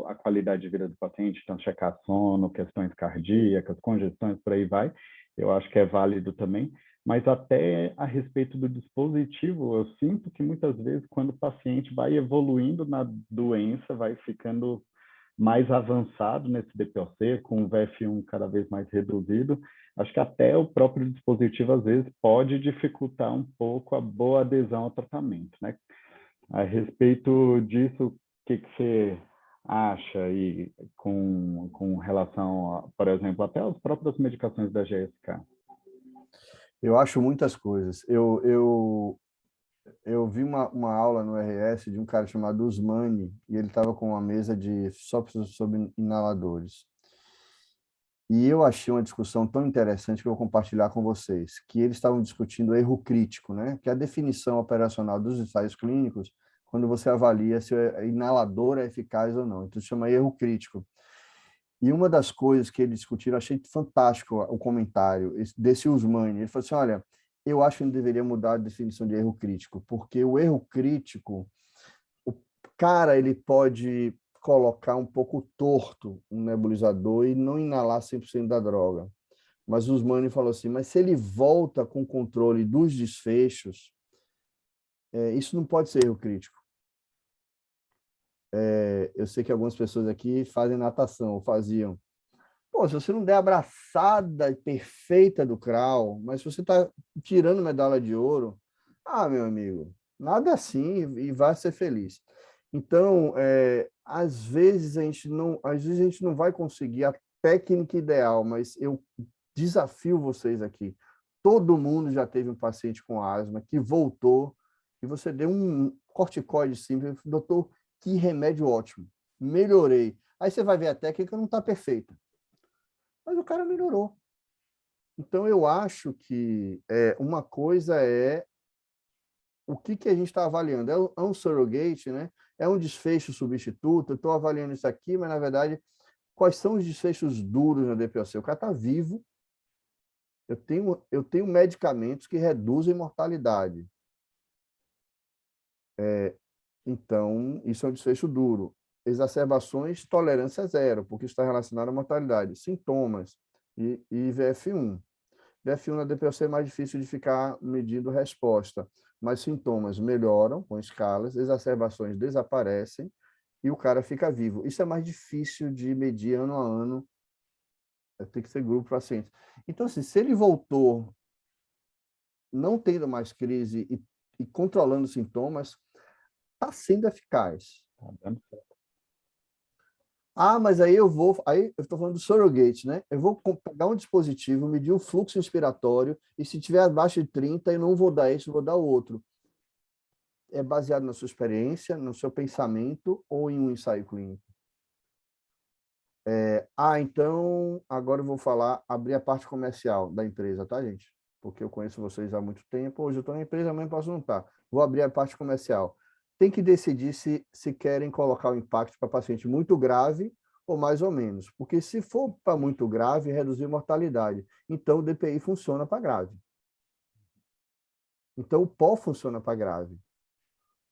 a qualidade de vida do paciente, então checar sono, questões cardíacas, congestões, por aí vai. Eu acho que é válido também. Mas até a respeito do dispositivo, eu sinto que muitas vezes quando o paciente vai evoluindo na doença, vai ficando mais avançado nesse DPOC, com o VF1 cada vez mais reduzido, acho que até o próprio dispositivo, às vezes, pode dificultar um pouco a boa adesão ao tratamento, né? A respeito disso, o que você acha aí com relação, por exemplo, até as próprias medicações da GSK? Eu acho muitas coisas. Eu vi uma aula no RS de um cara chamado Usmani, e ele estava com uma mesa só sobre inaladores. E eu achei uma discussão tão interessante que eu vou compartilhar com vocês, que eles estavam discutindo erro crítico, né? Que é a definição operacional dos ensaios clínicos, quando você avalia se o inalador é eficaz ou não. Então, chama erro crítico. E uma das coisas que eles discutiram, achei fantástico o comentário desse Usmani. Ele falou assim, olha, eu acho que não deveria mudar a definição de erro crítico, porque o erro crítico, o cara, ele pode colocar um pouco torto um nebulizador e não inalar 100% da droga. Mas o Usmani falou assim, mas se ele volta com o controle dos desfechos, isso não pode ser erro crítico. Eu sei que algumas pessoas aqui fazem natação, ou faziam. Pô, se você não der a abraçada perfeita do crawl, mas se você está tirando medalha de ouro, meu amigo, nada assim e vai ser feliz. Então, às vezes a gente não vai conseguir a técnica ideal, mas eu desafio vocês aqui. Todo mundo já teve um paciente com asma que voltou e você deu um corticoide simples, doutor, que remédio ótimo, melhorei. Aí você vai ver a técnica não está perfeita, mas o cara melhorou. Então, eu acho que uma coisa é o que a gente está avaliando. É um surrogate, né? É um desfecho substituto. Eu estou avaliando isso aqui, mas, na verdade, quais são os desfechos duros na DPOC? O cara está vivo, Eu tenho medicamentos que reduzem mortalidade. Então, isso é um desfecho duro. Exacerbações, tolerância zero, porque está relacionado à mortalidade. Sintomas e VF1. VF1 na DPOC é mais difícil de ficar medindo resposta, mas sintomas melhoram com escalas, exacerbações desaparecem e o cara fica vivo. Isso é mais difícil de medir ano a ano, tem que ser grupo paciente. Então, assim, se ele voltou não tendo mais crise e controlando os sintomas, está sendo eficaz. Tá dando certo. Mas aí eu estou falando do surrogate, né? Eu vou pegar um dispositivo, medir o fluxo inspiratório, e se tiver abaixo de 30, eu não vou dar esse, vou dar o outro. É baseado na sua experiência, no seu pensamento ou em um ensaio clínico? Então, agora eu vou abrir a parte comercial da empresa, tá, gente? Porque eu conheço vocês há muito tempo, hoje eu estou na empresa, amanhã posso não estar. Vou abrir a parte comercial. Tem que decidir se querem colocar o impacto para paciente muito grave ou mais ou menos. Porque se for para muito grave, reduzir a mortalidade. Então, o DPI funciona para grave. Então, o PO funciona para grave.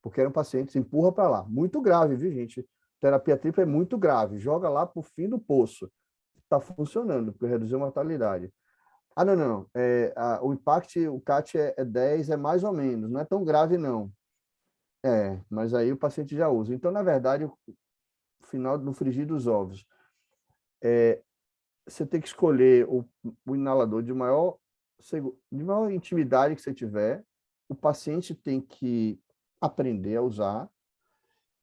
Porque eram pacientes, empurra para lá. Muito grave, viu, gente? Terapia tripla é muito grave. Joga lá para o fim do poço. Está funcionando, porque reduziu a mortalidade. Não. O impact, o CAT é 10, é mais ou menos. Não é tão grave, não. Mas aí o paciente já usa. Então, na verdade, o final do frigir dos ovos. Você tem que escolher o inalador de maior intimidade que você tiver. O paciente tem que aprender a usar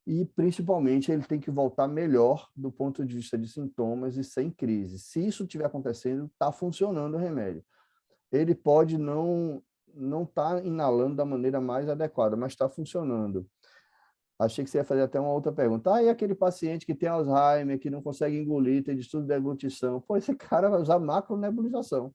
e, principalmente, ele tem que voltar melhor do ponto de vista de sintomas e sem crise. Se isso estiver acontecendo, está funcionando o remédio. Ele pode não estar inalando da maneira mais adequada, mas está funcionando. Achei que você ia fazer até uma outra pergunta. E aquele paciente que tem Alzheimer, que não consegue engolir, tem distúrbio de deglutição? Esse cara vai usar macronebulização.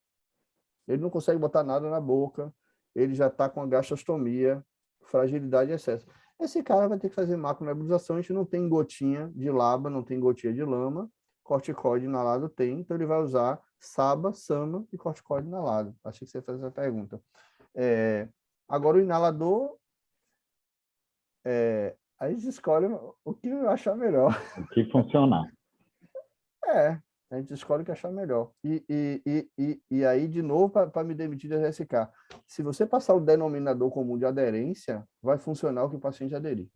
Ele não consegue botar nada na boca, ele já está com a gastrostomia, fragilidade e excesso. Esse cara vai ter que fazer macronebulização, a gente não tem gotinha de LABA, não tem gotinha de lama, corticoide inalado tem, então ele vai usar SABA, SAMA e corticoide inalado. Achei que você ia fazer essa pergunta. Agora o inalador, a gente escolhe o que achar melhor. O que funcionar. A gente escolhe o que achar melhor. E aí, de novo, para me demitir da GSK, se você passar o denominador comum de aderência, vai funcionar o que o paciente aderir.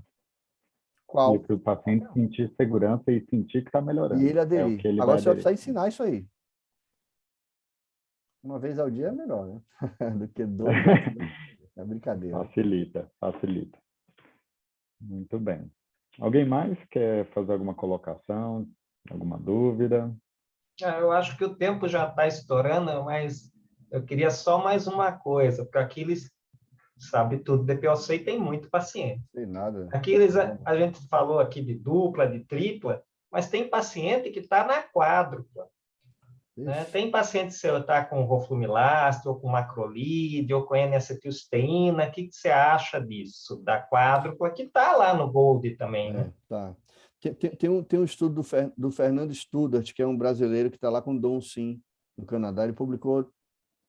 Qual? E para o paciente sentir segurança e sentir que está melhorando. E ele aderir. É o que ele Agora vai você vai aderir. precisar ensinar isso aí. Uma vez ao dia é melhor, né? Do que 2 vezes. É brincadeira. Facilita. Muito bem. Alguém mais quer fazer alguma colocação, alguma dúvida? Eu acho que o tempo já está estourando, mas eu queria só mais uma coisa, porque Aquiles sabe tudo, DPOC tem muito paciente. Não tem nada. Aquiles, a gente falou aqui de dupla, de tripla, mas tem paciente que está na quádrupla. Né? Tem paciente que está com roflumiláceo, ou com macrolide, ou com N-acetilcisteína. O que você acha disso? Da quádrupla, que está lá no Gold também, né? Tá. Tem um estudo do Fernando Studart, que é um brasileiro que está lá com Dom Sim, no Canadá. Ele publicou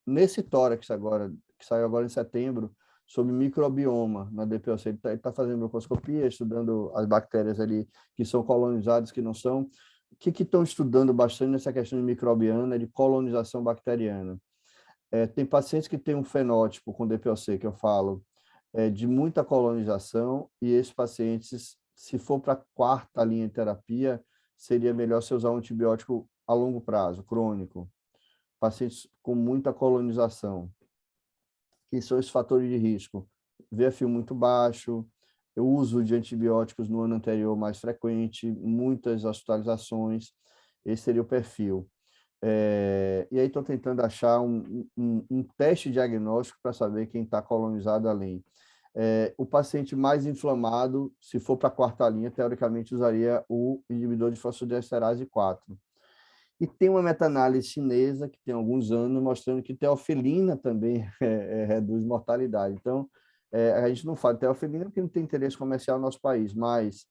nesse tórax agora, que saiu agora em setembro, sobre microbioma na DPOC. Ele está fazendo broncooscopia, estudando as bactérias ali que são colonizadas, que não são. O que estão estudando bastante nessa questão de microbiana, de colonização bacteriana? Tem pacientes que têm um fenótipo com DPOC, que eu falo, de muita colonização, e esses pacientes, se for para a quarta linha de terapia, seria melhor você usar um antibiótico a longo prazo, crônico. Pacientes com muita colonização. Que são os fatores de risco? VFU muito baixo, o uso de antibióticos no ano anterior mais frequente, muitas hospitalizações, esse seria o perfil. E aí estou tentando achar um teste diagnóstico para saber quem está colonizado além. O paciente mais inflamado, se for para a quarta linha, teoricamente usaria o inibidor de fosfodiesterase 4. E tem uma meta-análise chinesa, que tem alguns anos, mostrando que teofilina também reduz mortalidade. Então, a gente não fala de teofilina porque não tem interesse comercial no nosso país, mas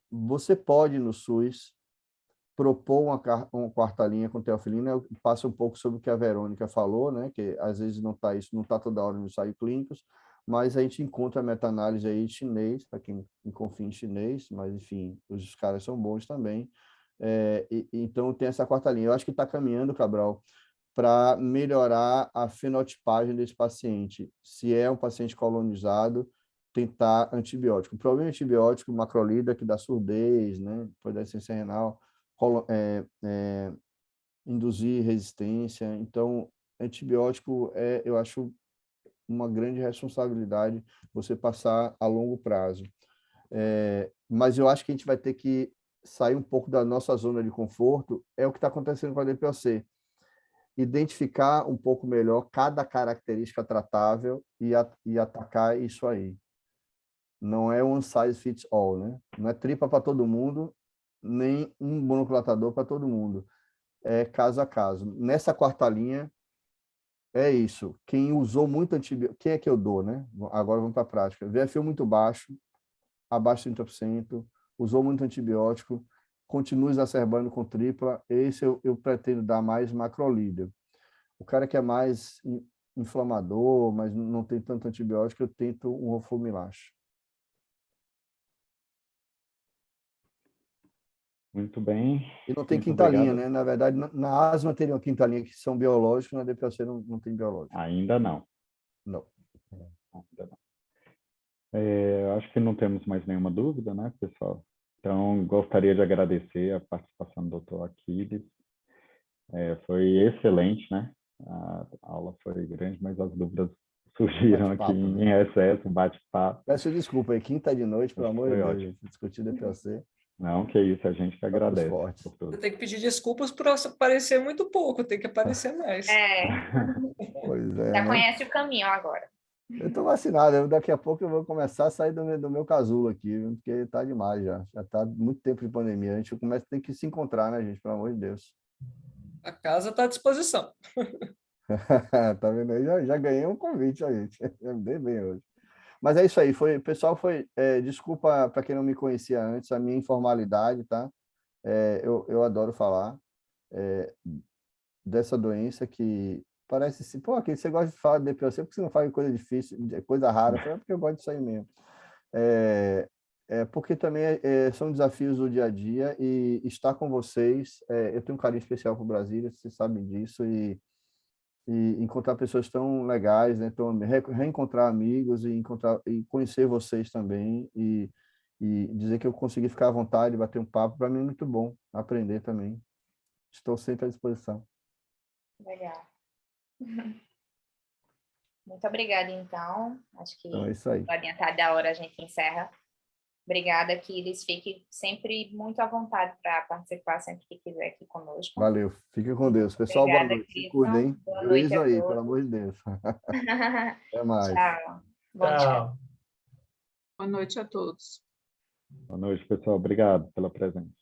você pode, no SUS, propor uma quarta linha com teofilina, passa um pouco sobre o que a Verônica falou, né? Que às vezes não está toda hora nos ensaios clínicos, mas a gente encontra meta-análise aí chinês, para quem confia em chinês, mas enfim, os caras são bons também. Então tem essa quarta linha. Eu acho que está caminhando, Cabral, para melhorar a fenotipagem desse paciente. Se é um paciente colonizado, tentar antibiótico. O problema antibiótico, macrolida, que dá surdez, né? Depois da insuficiência renal, induzir resistência. Então, antibiótico eu acho uma grande responsabilidade você passar a longo prazo. Mas eu acho que a gente vai ter que sair um pouco da nossa zona de conforto, é o que está acontecendo com a DPOC. Identificar um pouco melhor cada característica tratável e atacar isso aí. Não é one size fits all, né? Não é tripa para todo mundo, nem um monocolatador para todo mundo. É caso a caso. Nessa quarta linha, é isso. Quem usou muito antibiótico... Quem é que eu dou, né? Agora vamos para a prática. VFU muito baixo, abaixo de 30%, usou muito antibiótico, continua exacerbando com tripla, esse eu pretendo dar mais macrolida. O cara que é mais inflamador, mas não tem tanto antibiótico, eu tento um roflumilax. Muito bem. E não tem Muito quinta linha, obrigado. né? Na verdade, na asma teria uma quinta linha que são biológicos, na DPOC não tem biológico. Ainda não. Não. Ainda não. Acho que não temos mais nenhuma dúvida, né, pessoal? Então, gostaria de agradecer a participação do Dr. Aquiles. Foi excelente, né? A aula foi grande, mas as dúvidas surgiram aqui em excesso, bate-papo. Peço desculpa aí, quinta de noite, pelo amor de Deus, ótimo. gente, discutir DPOC. Não, que isso, a gente que agradece. Você tem que pedir desculpas por aparecer muito pouco, tem que aparecer mais. Pois é, Já né? conhece o caminho agora. Eu estou vacinado, daqui a pouco eu vou começar a sair do meu casulo aqui, porque está demais já. Já está muito tempo de pandemia. A gente começa a ter que se encontrar, né, gente? Pelo amor de Deus. A casa está à disposição. Tá vendo aí? Já ganhei um convite, a gente. Já me dei bem hoje. Mas é isso aí. Pessoal, desculpa para quem não me conhecia antes, a minha informalidade, tá? Eu adoro falar dessa doença que parece assim, pô, aqui você gosta de falar de DPOC, porque você não faz coisa difícil, coisa rara? É porque eu gosto disso aí mesmo. Porque também são desafios do dia a dia e estar com vocês, eu tenho um carinho especial por Brasília, vocês sabem disso, e encontrar pessoas tão legais, né? Então, reencontrar amigos e conhecer vocês também e dizer que eu consegui ficar à vontade, bater um papo, para mim é muito bom aprender também. Estou sempre à disposição. Legal. Muito obrigada, então. Acho que Então é isso aí. adiantado da hora a gente encerra. Obrigada, Aquiles. Fique sempre muito à vontade para participar sempre que quiser aqui conosco. Valeu. Fique com Deus. Pessoal, Obrigada, boa noite. Se Cleiton. cuidem, hein? Boa noite Juízo a aí, todos. pelo amor de Deus. Até mais. Tchau. Bom dia. Tchau. Boa noite a todos. Boa noite, pessoal. Obrigado pela presença.